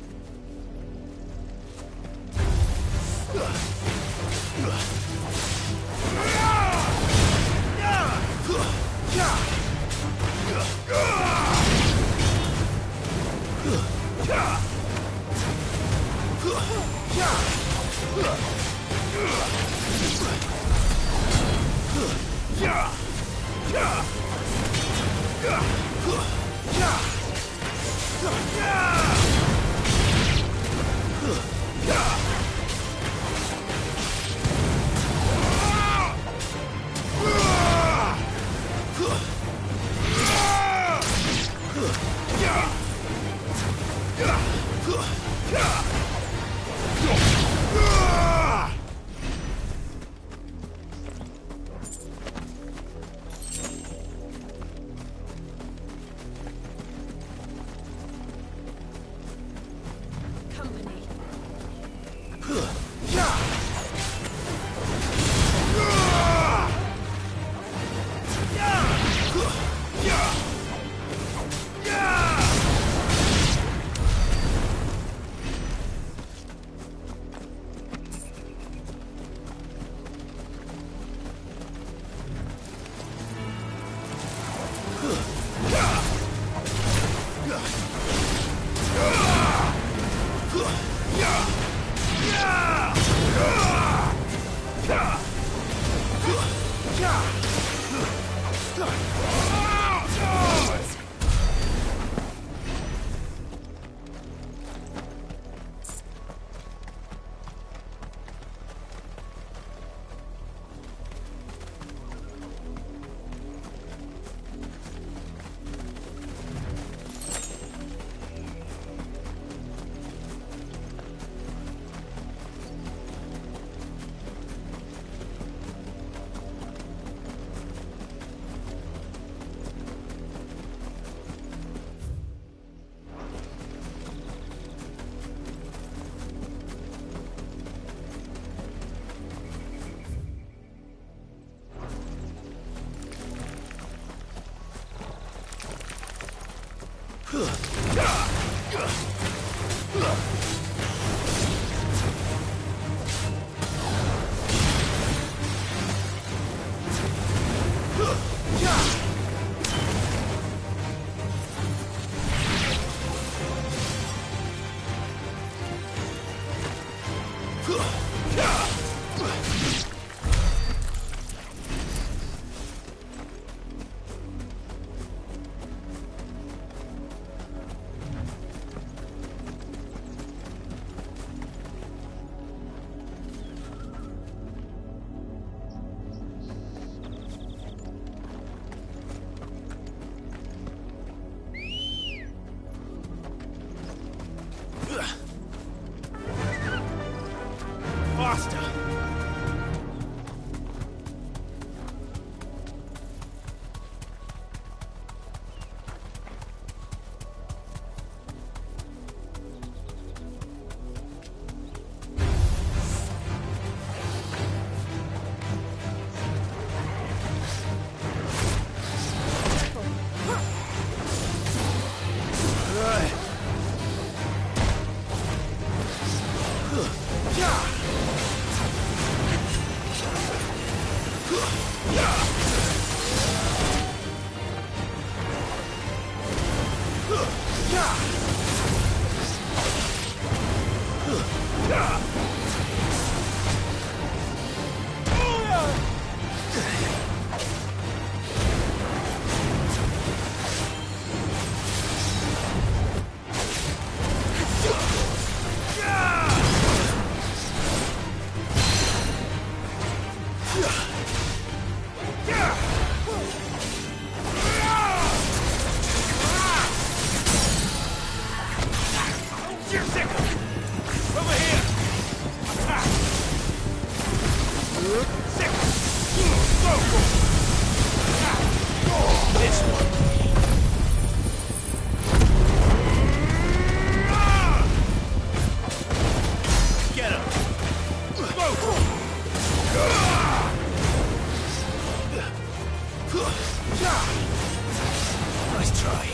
Nice try.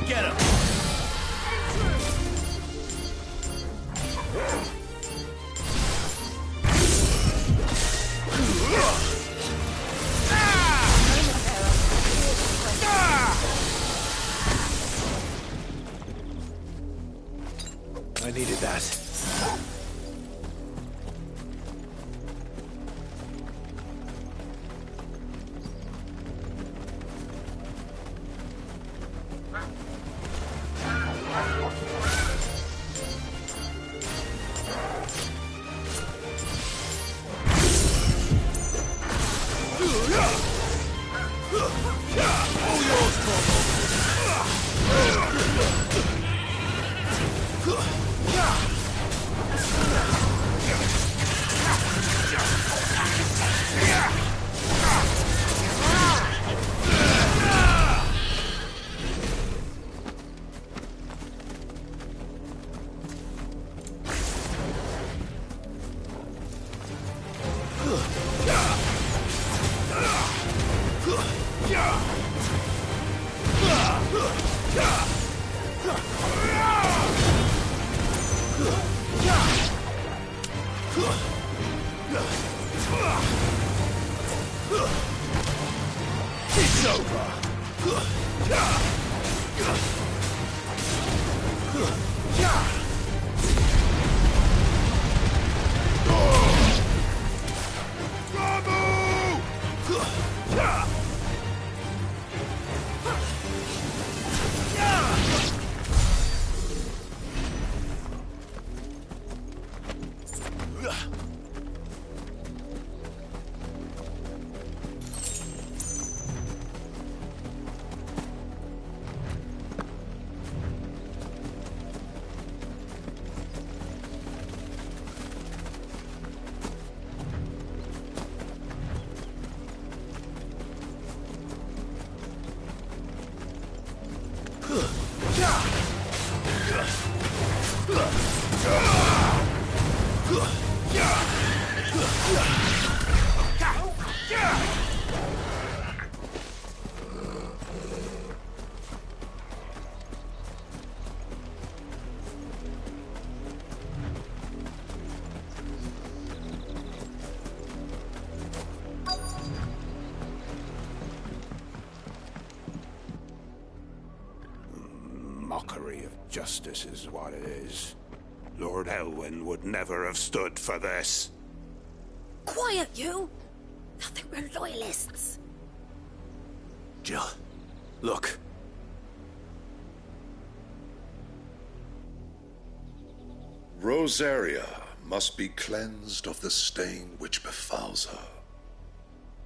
Get him! I needed that. It's over. Mockery of justice is what it is. Lord Elwyn would never have stood for this. Quiet, you! I think we're loyalists. Jill, look. Rosaria must be cleansed of the stain which befouls her,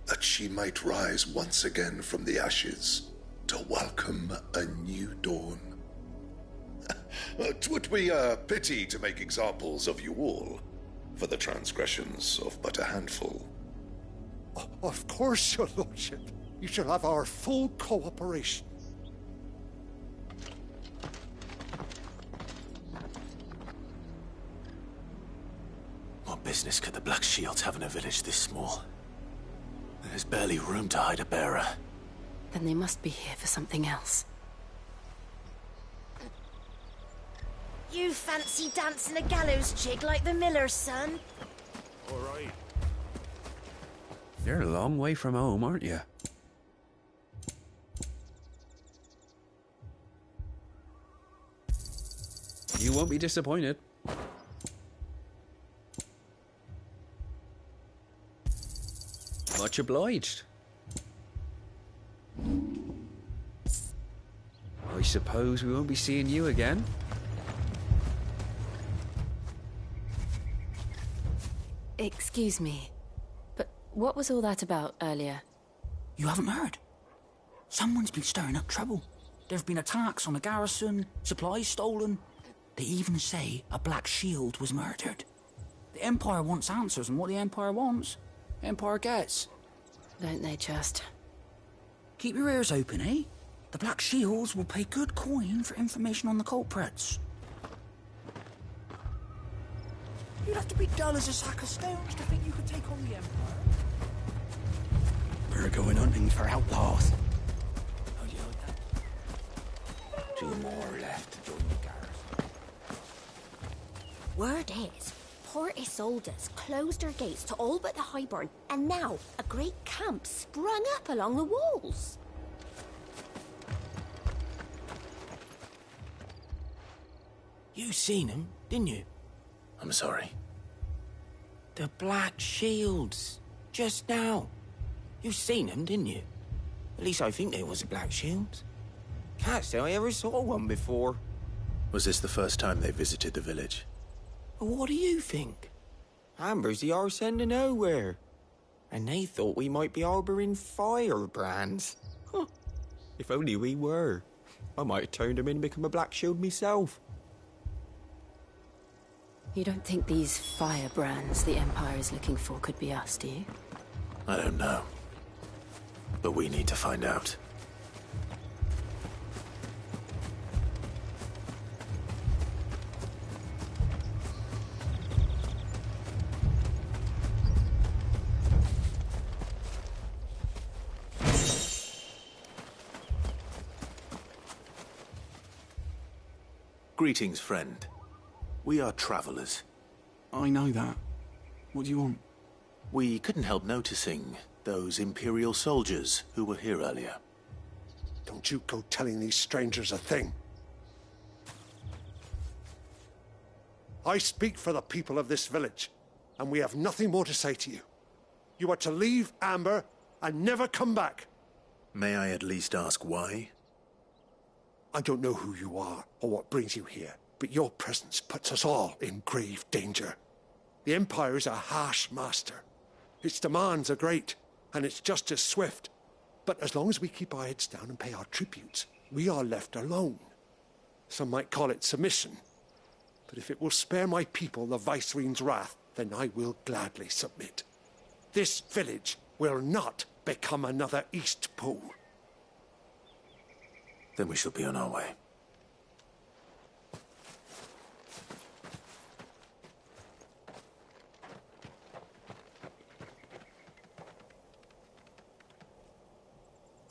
that she might rise once again from the ashes to welcome a new dawn. 'Twould be a pity to make examples of you all, for the transgressions of but a handful. Of course, your lordship. You shall have our full cooperation. What business could the Black Shields have in a village this small? There's barely room to hide a bearer. Then they must be here for something else. You fancy dancing a gallows jig like the miller's son? All right. You're a long way from home, aren't you? You won't be disappointed. Much obliged. I suppose we won't be seeing you again. Excuse me, but what was all that about earlier? You haven't heard? Someone's been stirring up trouble. There have been attacks on the garrison, supplies stolen. They even say a Black Shield was murdered. The Empire wants answers, and what the Empire wants, Empire gets. Don't they just? Keep your ears open, eh? The Black Shields will pay good coin for information on the culprits. You'd have to be dull as a sack of stones to think you could take on the Empire. We're going hunting for outlaws. How do you like that? 2 more left to join the garrison. Word is, Port Isolde's closed her gates to all but the Highborn, and now a great camp sprung up along the walls. You seen him, didn't you? I'm sorry. The Black Shields. Just now. You seen them, didn't you? At least I think there was a Black Shield. Can't say I ever saw one before. Was this the first time they visited the village? Well, what do you think? Amber's the arse end of nowhere. And they thought we might be harbouring firebrands. Huh. If only we were. I might have turned them in and become a Black Shield myself. You don't think these firebrands the Empire is looking for could be us, do you? I don't know. But we need to find out. Greetings, friend. We are travelers. I know that. What do you want? We couldn't help noticing those Imperial soldiers who were here earlier. Don't you go telling these strangers a thing. I speak for the people of this village, and we have nothing more to say to you. You are to leave Amber and never come back. May I at least ask why? I don't know who you are or what brings you here, but your presence puts us all in grave danger. The Empire is a harsh master. Its demands are great, and its justice swift. But as long as we keep our heads down and pay our tributes, we are left alone. Some might call it submission. But if it will spare my people the Viceroy's wrath, then I will gladly submit. This village will not become another East Pool. Then we shall be on our way.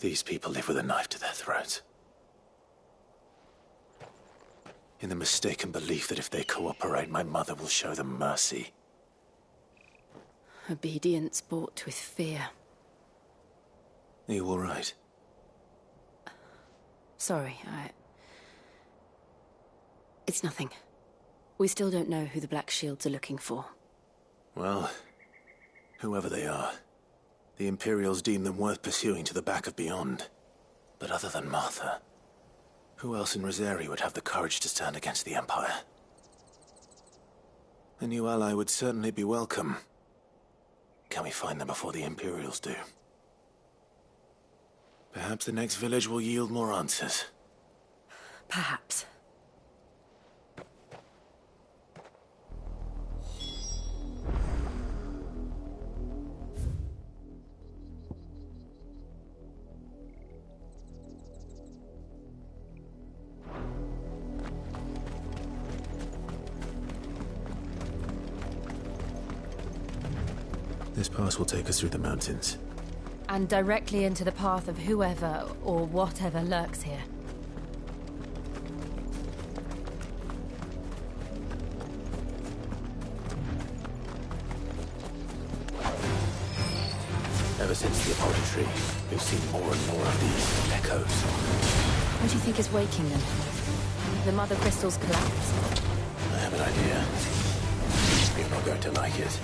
These people live with a knife to their throats. In the mistaken belief that if they cooperate, my mother will show them mercy. Obedience bought with fear. Are you all right? Sorry, It's nothing. We still don't know who the Black Shields are looking for. Well, whoever they are, the Imperials deem them worth pursuing to the back of beyond. But other than Martha, who else in Rosari would have the courage to stand against the Empire? A new ally would certainly be welcome. Can we find them before the Imperials do? Perhaps the next village will yield more answers. Perhaps. This pass will take us through the mountains. And directly into the path of whoever or whatever lurks here. Ever since the apology tree, we've seen more and more of these echoes. What do you think is waking them? The mother crystal's collapse? I have an idea. You're not going to like it.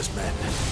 father's men.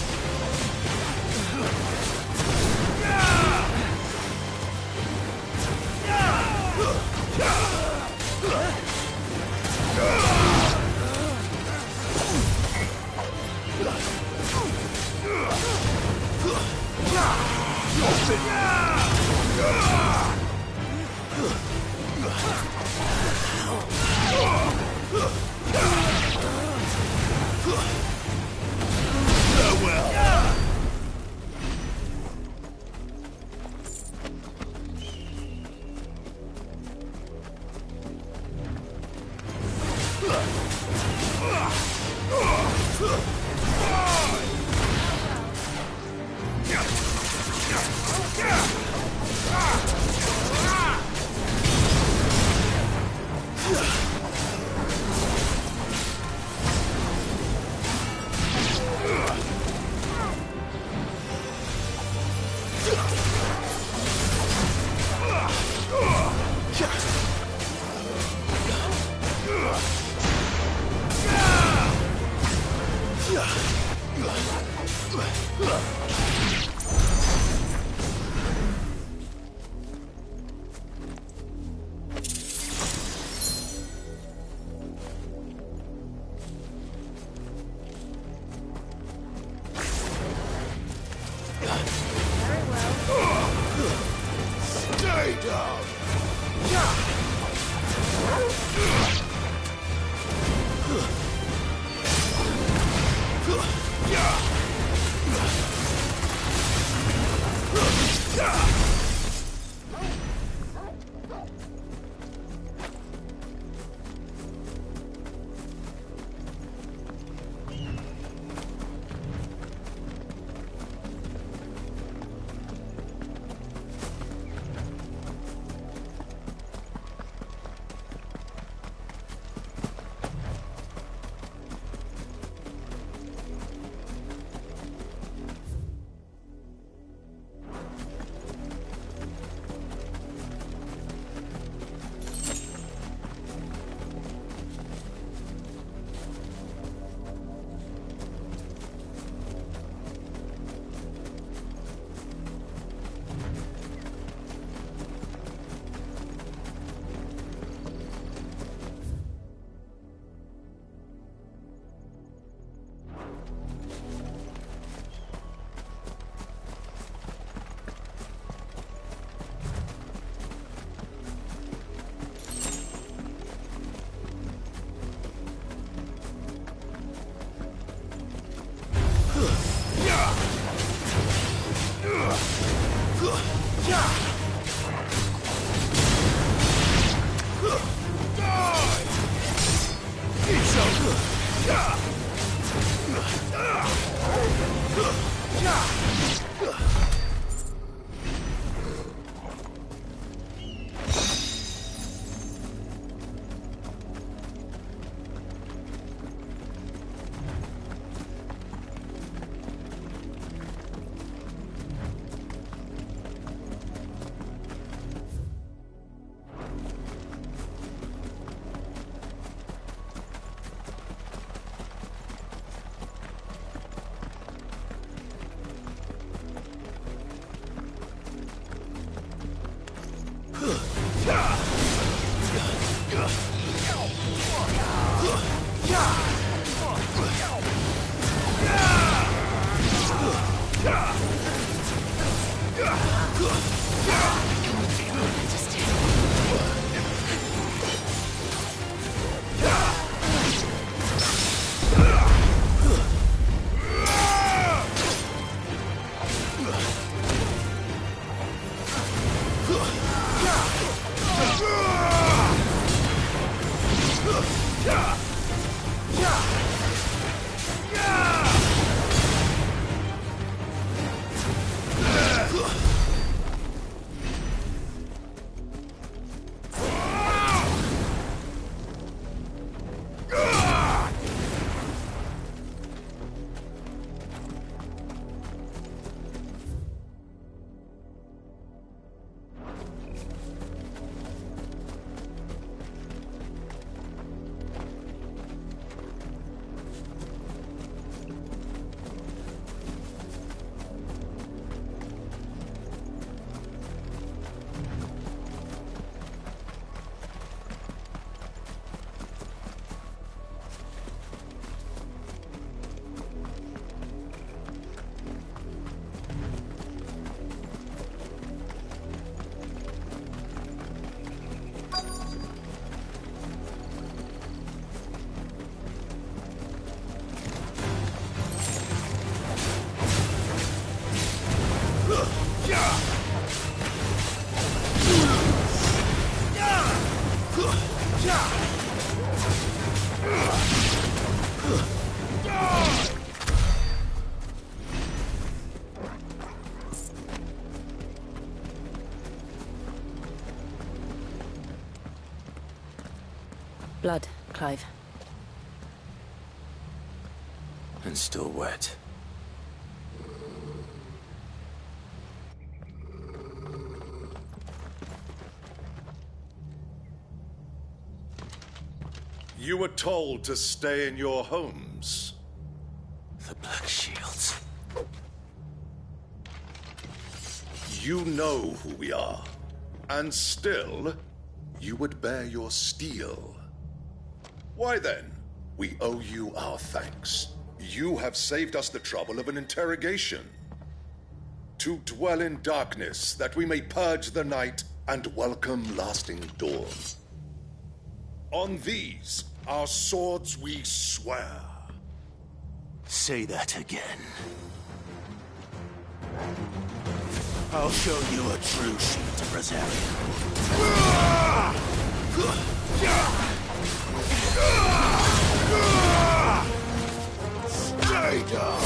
Blood, Clive. And still wet. You were told to stay in your homes. The Black Shields. You know who we are. And still, you would bear your steel. Why then, we owe you our thanks. You have saved us the trouble of an interrogation. To dwell in darkness, that we may purge the night and welcome lasting dawn. On these, our swords we swear. Say that again. I'll show you a true shield to Brazilian. Stay down!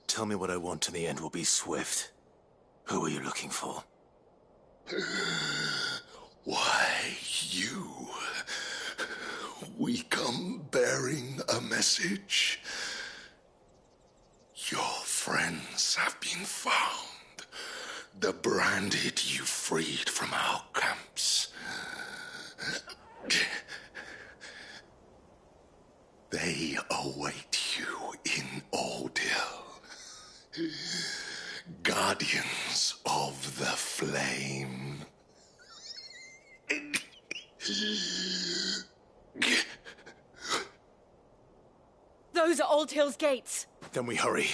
Tell me what I want and the end will be swift. Who are you looking for? Why, you? We come bearing a message. Your friends have been found. The branded you freed from our camps. They await you in Ordeal. Guardians of the Flame. Those are Old Hill's gates. Then we hurry.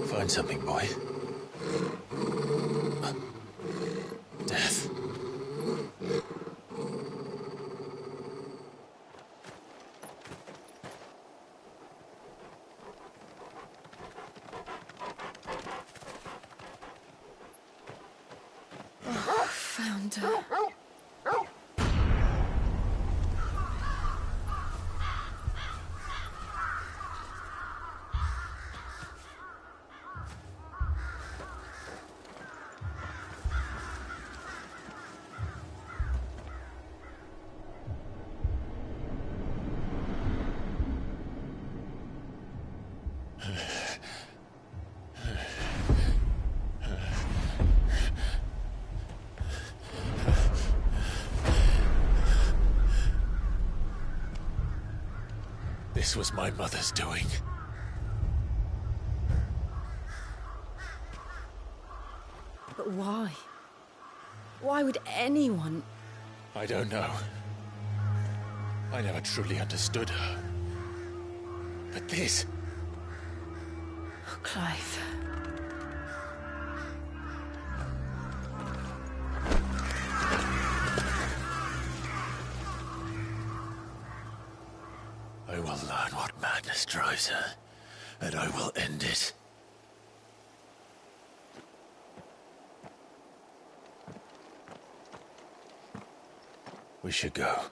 Find something, boy. Death. Found Commander. This was my mother's doing. But why? Why would anyone... I don't know. I never truly understood her. But this... Oh, Clive. I will learn what madness drives her, and I will end it. We should go.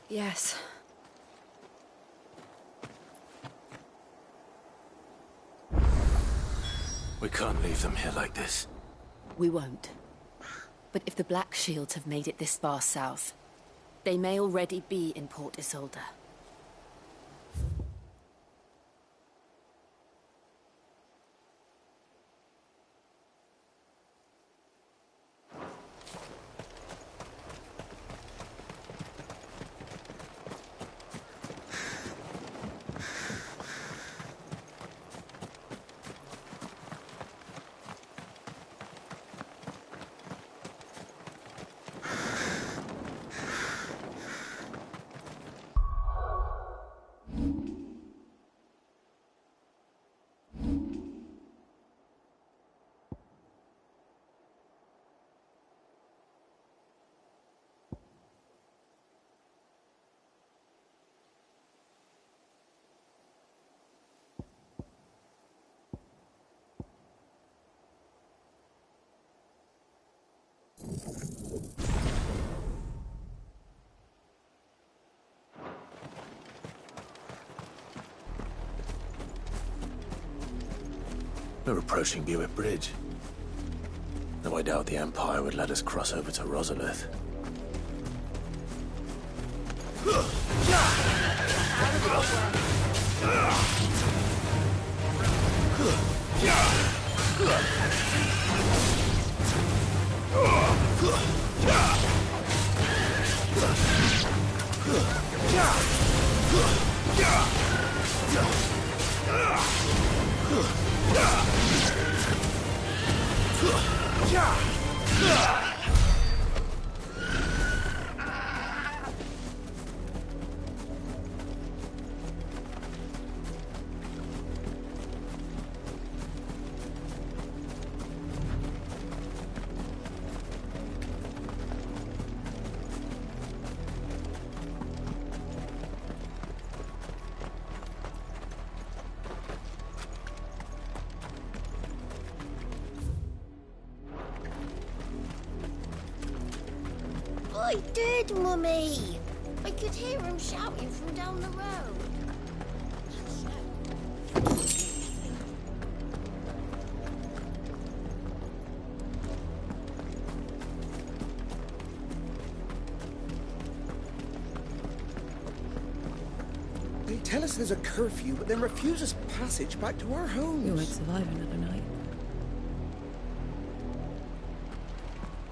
Yes. We can't leave them here like this. We won't. But if the Black Shields have made it this far south, they may already be in Port Isolde. We're approaching Buick Bridge. Though I doubt the Empire would let us cross over to Rosalith. I did, Mummy! I could hear him shouting from down the road. They tell us there's a curfew, but then refuse us passage back to our homes. We won't survive another night.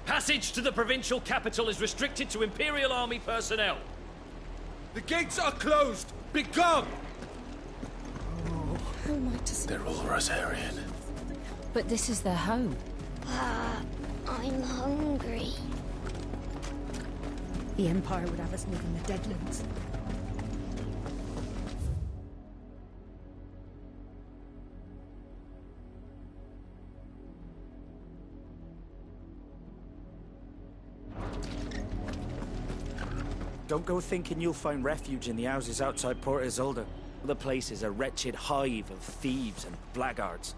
Passage to the provincial capital is restricted to Imperial Army personnel. The gates are closed! Begone! How am I to say? They're all Rosarian. But this is their home. I'm hungry. The Empire would have us live in the Deadlands. Don't go thinking you'll find refuge in the houses outside Port Isolde. The place is a wretched hive of thieves and blackguards.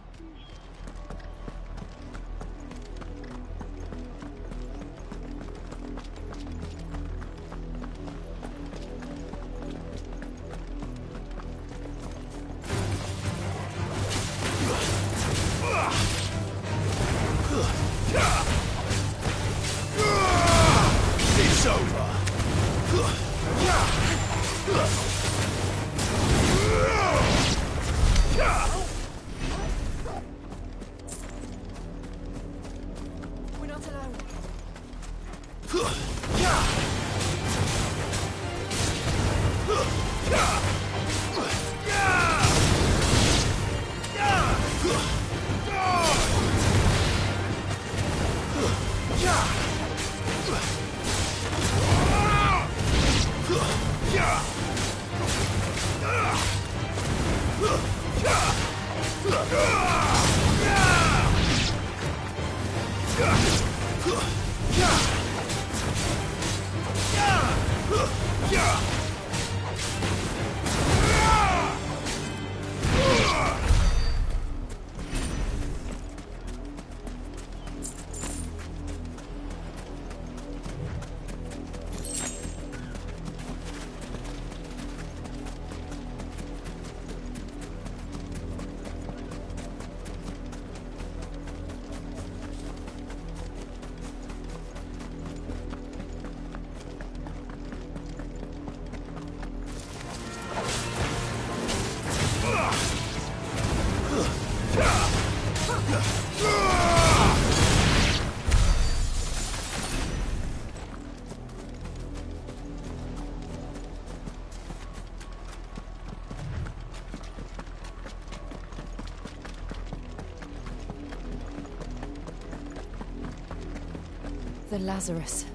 The Lazarus.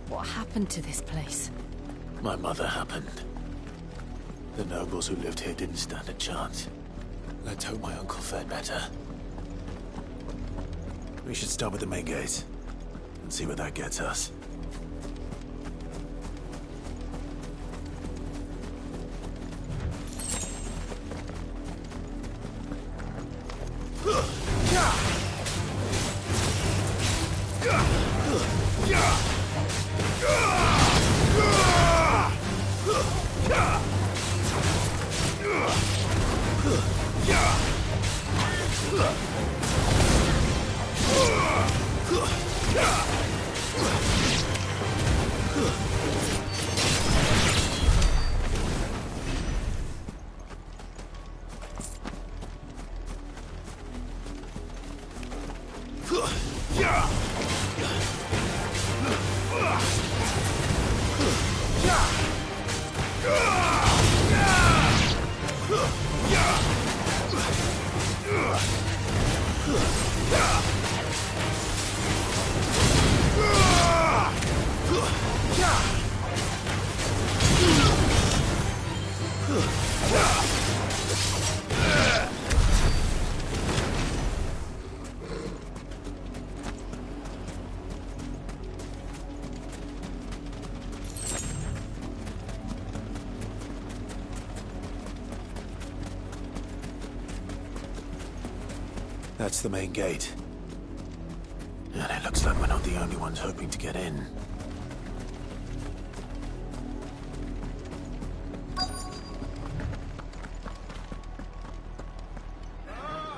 What happened to this place? My mother happened. The nobles who lived here didn't stand a chance. Let's hope my uncle fared better. We should start with the main gate and see where that gets us. That's the main gate. And it looks like we're not the only ones hoping to get in.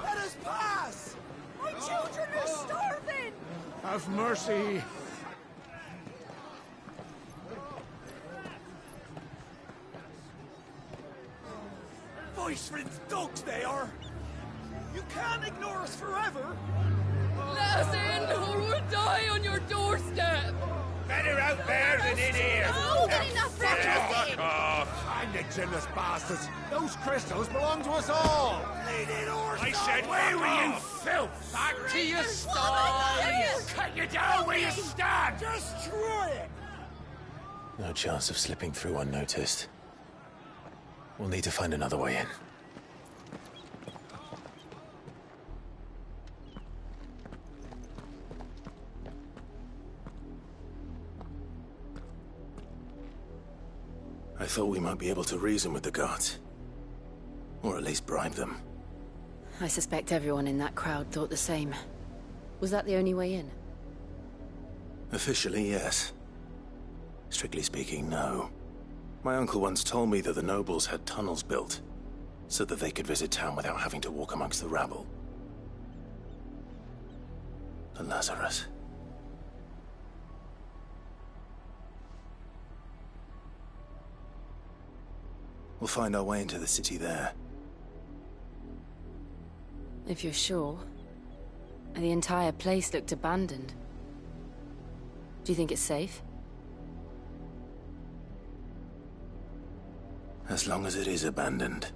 Let us pass! My children are starving! Have mercy. Voice-rinsed dogs they are! You can't ignore us forever! Let us in, or we'll die on your doorstep! Better out there than in here! Oh, get enough for Fuck off! Hang the jealous bastards! Those crystals belong to us all! I said, where were you, filth? Back to your sties! Cut you down where you stand! Destroy it! No chance of slipping through unnoticed. We'll need to find another way in. I thought we might be able to reason with the guards. Or at least bribe them. I suspect everyone in that crowd thought the same. Was that the only way in? Officially, yes. Strictly speaking, no. My uncle once told me that the nobles had tunnels built, so that they could visit town without having to walk amongst the rabble. The Lazarus. We'll find our way into the city there. If you're sure. The entire place looked abandoned. Do you think it's safe? As long as it is abandoned.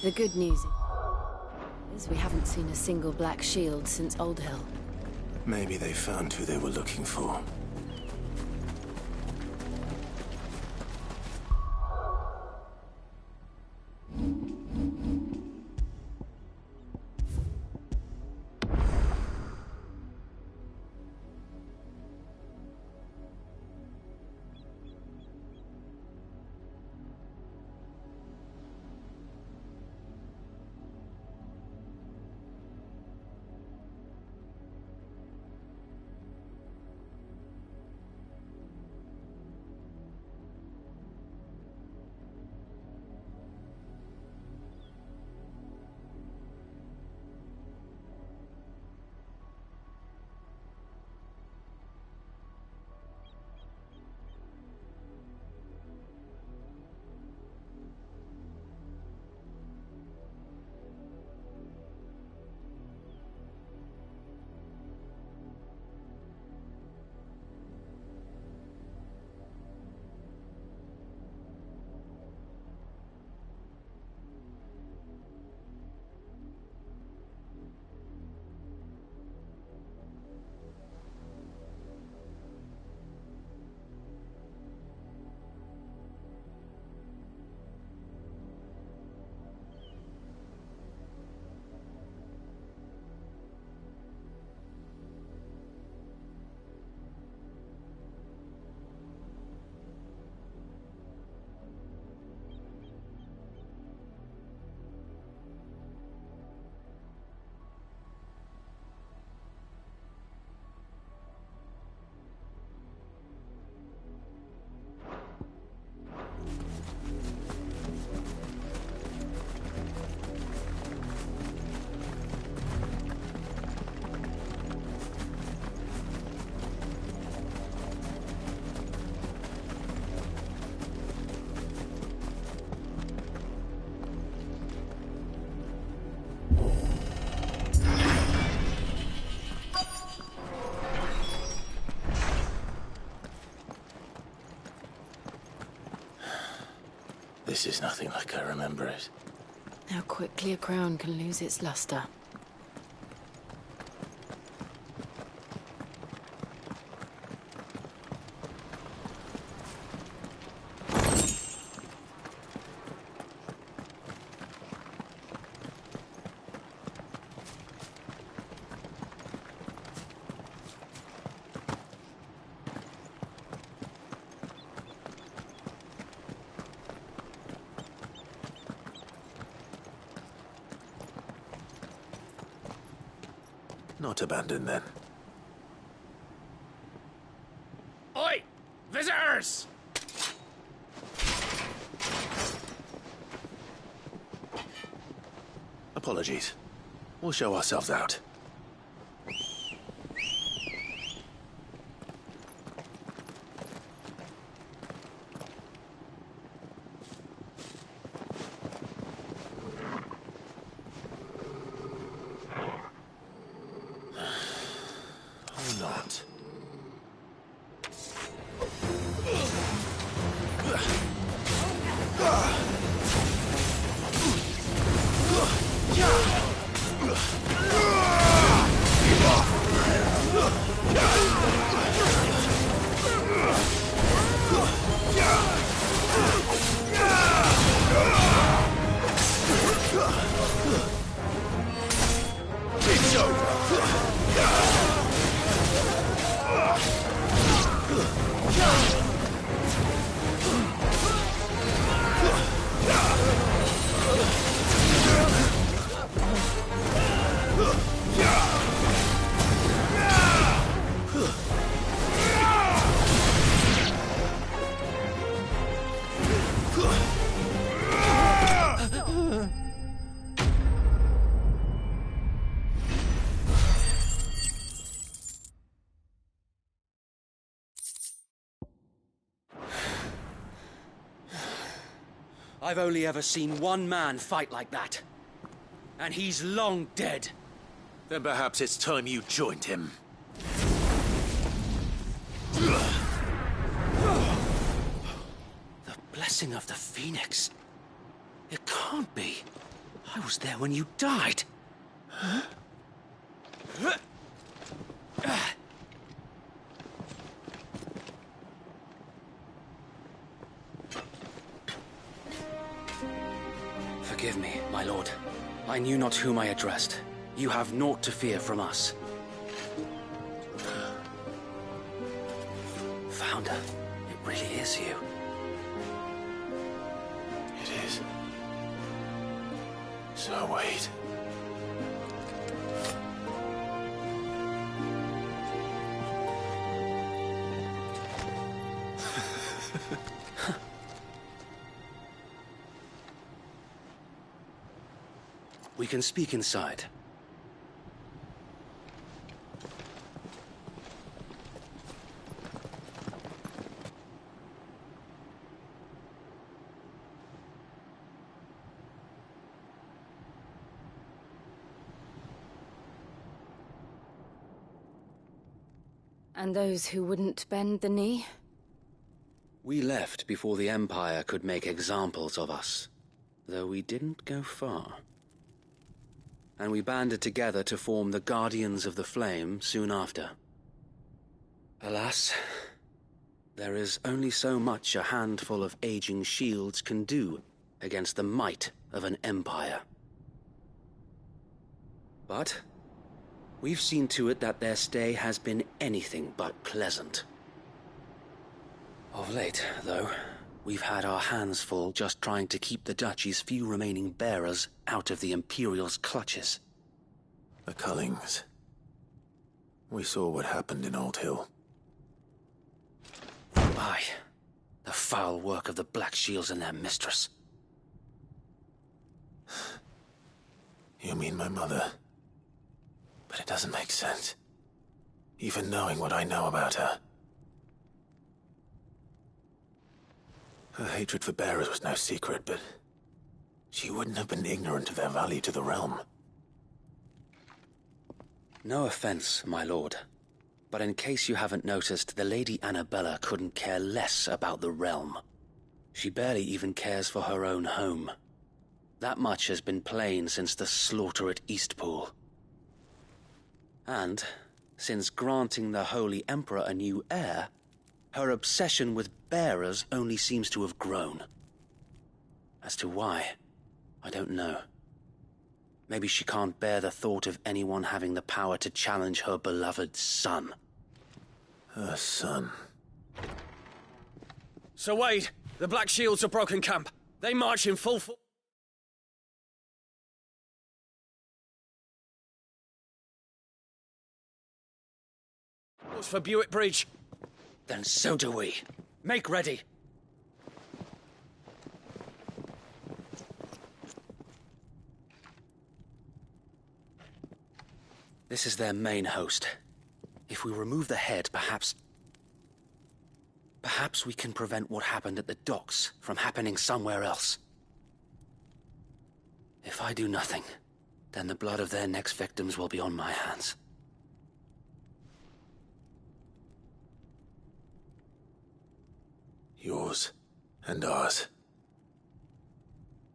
The good news is we haven't seen a single black shield since Old Hill. Maybe they found who they were looking for. This is nothing like I remember it. How quickly a crown can lose its luster. Not abandoned, then. Oi! Visitors! Apologies. We'll show ourselves out. Or not. It's over. I've only ever seen one man fight like that. And he's long dead. Then perhaps it's time you joined him. The blessing of the Phoenix. It can't be. I was there when you died. Huh? Forgive me, my lord. I knew not whom I addressed. You have naught to fear from us. Founder, it really is you. It is. So wait. We can speak inside. And those who wouldn't bend the knee? We left before the Empire could make examples of us, though we didn't go far. And we banded together to form the Guardians of the Flame soon after. Alas, there is only so much a handful of aging shields can do against the might of an empire. But we've seen to it that their stay has been anything but pleasant. Of late, though, we've had our hands full just trying to keep the Duchy's few remaining bearers out of the Imperial's clutches. The Cullings. We saw what happened in Old Hill. Aye. The foul work of the Black Shields and their mistress. You mean my mother? But it doesn't make sense. Even knowing what I know about her. Her hatred for bearers was no secret, but she wouldn't have been ignorant of their value to the realm. No offense, my lord, but in case you haven't noticed, the Lady Annabella couldn't care less about the realm. She barely even cares for her own home. That much has been plain since the slaughter at Eastpool. And, since granting the Holy Emperor a new heir, her obsession with bearers only seems to have grown. As to why, I don't know. Maybe she can't bear the thought of anyone having the power to challenge her beloved son. Her son. Sir Wade, the Black Shields have broken camp. They march in full force. For Buick Bridge. Then so do we. Make ready. This is their main host. If we remove the head, perhaps we can prevent what happened at the docks from happening somewhere else. If I do nothing, then the blood of their next victims will be on my hands. Yours and ours.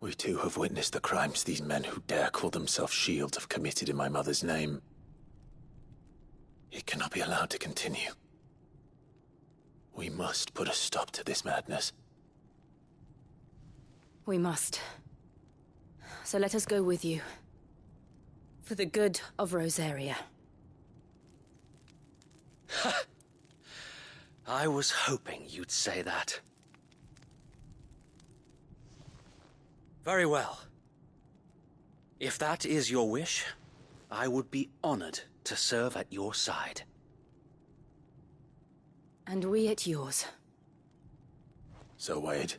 We too have witnessed the crimes these men who dare call themselves shields have committed in my mother's name. It cannot be allowed to continue. We must put a stop to this madness. We must. So let us go with you. For the good of Rosaria. I was hoping you'd say that. Very well. If that is your wish, I would be honored to serve at your side. And we at yours. So, Wade,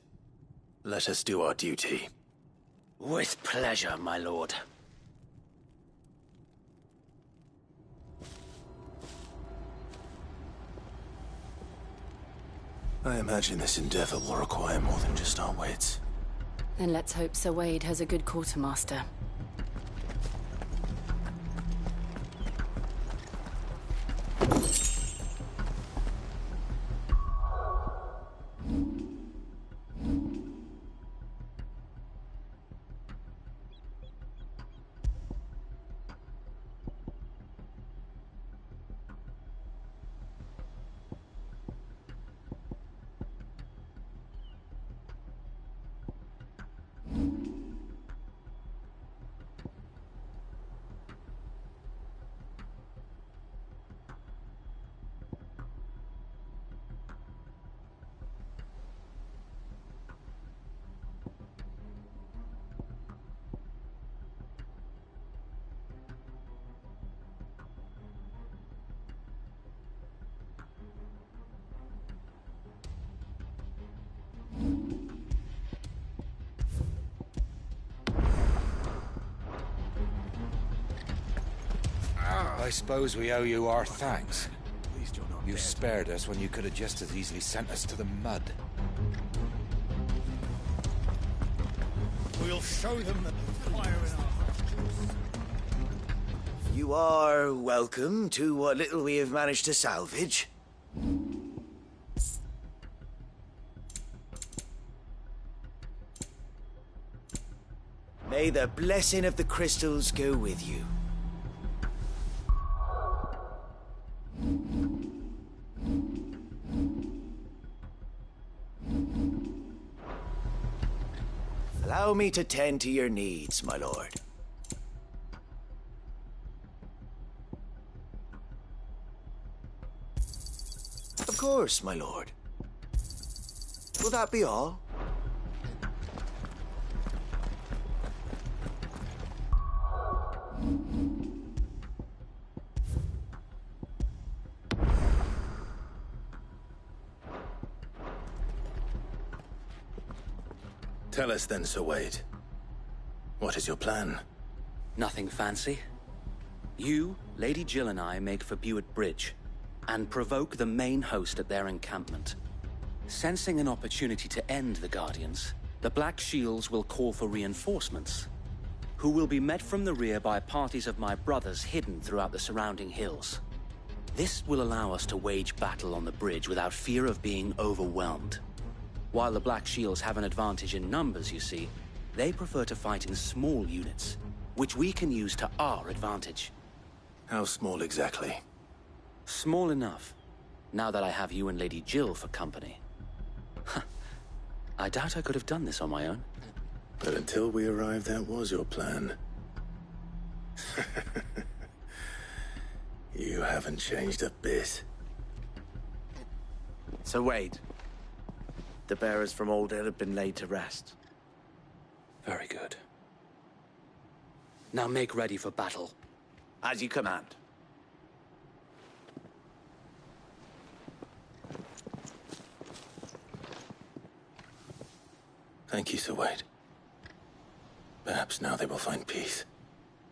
let us do our duty. With pleasure, my lord. I imagine this endeavor will require more than just our wits. Then let's hope Sir Wade has a good quartermaster. I suppose we owe you our thanks. You spared us when you could have just as easily sent us to the mud. We'll show them the fire in our hearts. You are welcome to what little we have managed to salvage. May the blessing of the crystals go with you. Allow me to tend to your needs, my lord. Of course, my lord. Will that be all? Tell us then, Sir Wade. What is your plan? Nothing fancy. You, Lady Jill and I make for Buick Bridge, and provoke the main host at their encampment. Sensing an opportunity to end the Guardians, the Black Shields will call for reinforcements, who will be met from the rear by parties of my brothers hidden throughout the surrounding hills. This will allow us to wage battle on the bridge without fear of being overwhelmed. While the Black Shields have an advantage in numbers, you see, they prefer to fight in small units, which we can use to our advantage. How small exactly? Small enough, now that I have you and Lady Jill for company. I doubt I could have done this on my own. But until we arrived, that was your plan. You haven't changed a bit. So Wade, the bearers from Old Hill have been laid to rest. Very good. Now make ready for battle. As you command. Thank you, Sir Wade. Perhaps now they will find peace.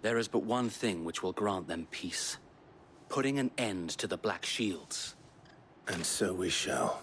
There is but one thing which will grant them peace. Putting an end to the Black Shields. And so we shall.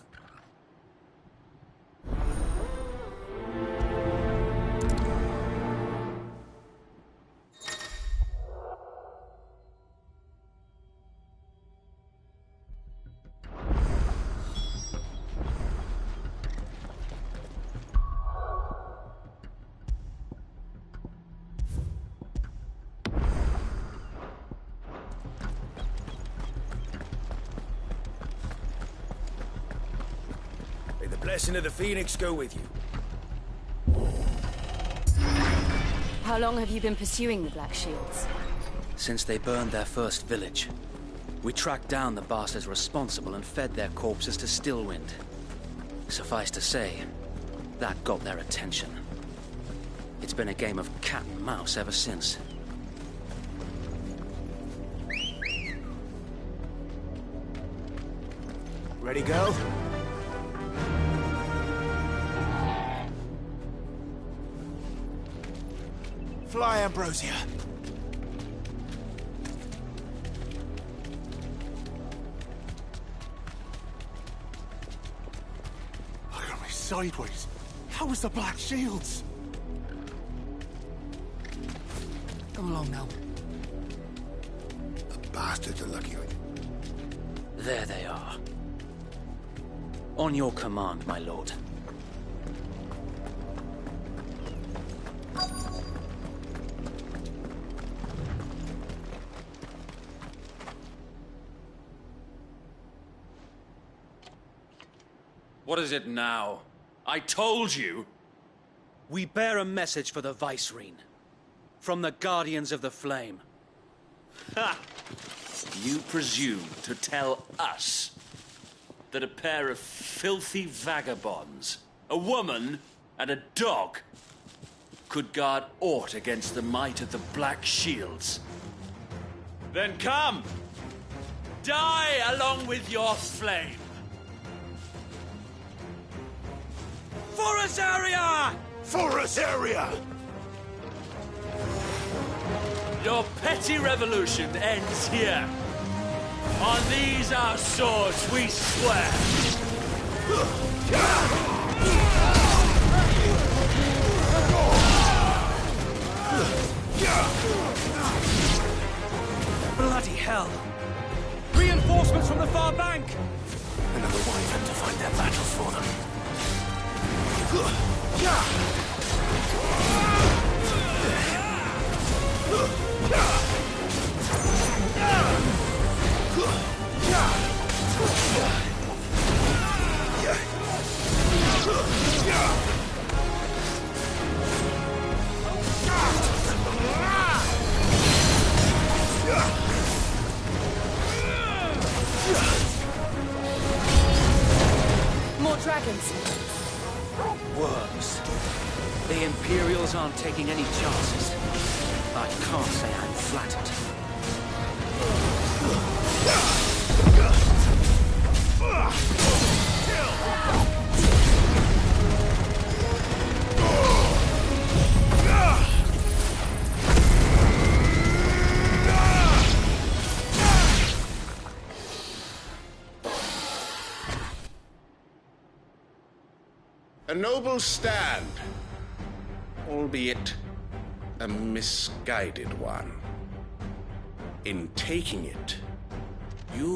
May the blessing of the Phoenix go with you. How long have you been pursuing the Black Shields? Since they burned their first village. We tracked down the bastards responsible and fed their corpses to Stillwind. Suffice to say, that got their attention. It's been a game of cat and mouse ever since. Ready, go? Fly, Ambrosia. Look at me sideways. How was the Black Shields? Come along now. The bastards are lucky. There they are. On your command, my lord. What is it now? I told you! We bear a message for the Vicereine. From the Guardians of the Flame. Ha! You presume to tell us that a pair of filthy vagabonds, a woman and a dog, could guard aught against the might of the Black Shields? Then come! Die along with your flame! For us area! For us area! Your petty revolution ends here. On these our swords we swear. Bloody hell! Reinforcements from the far bank! Another wyvern to fight their battles for them. More dragons. Worms. The Imperials aren't taking any chances. I can't say I'm flattered. A noble stand, albeit a misguided one. In taking it, you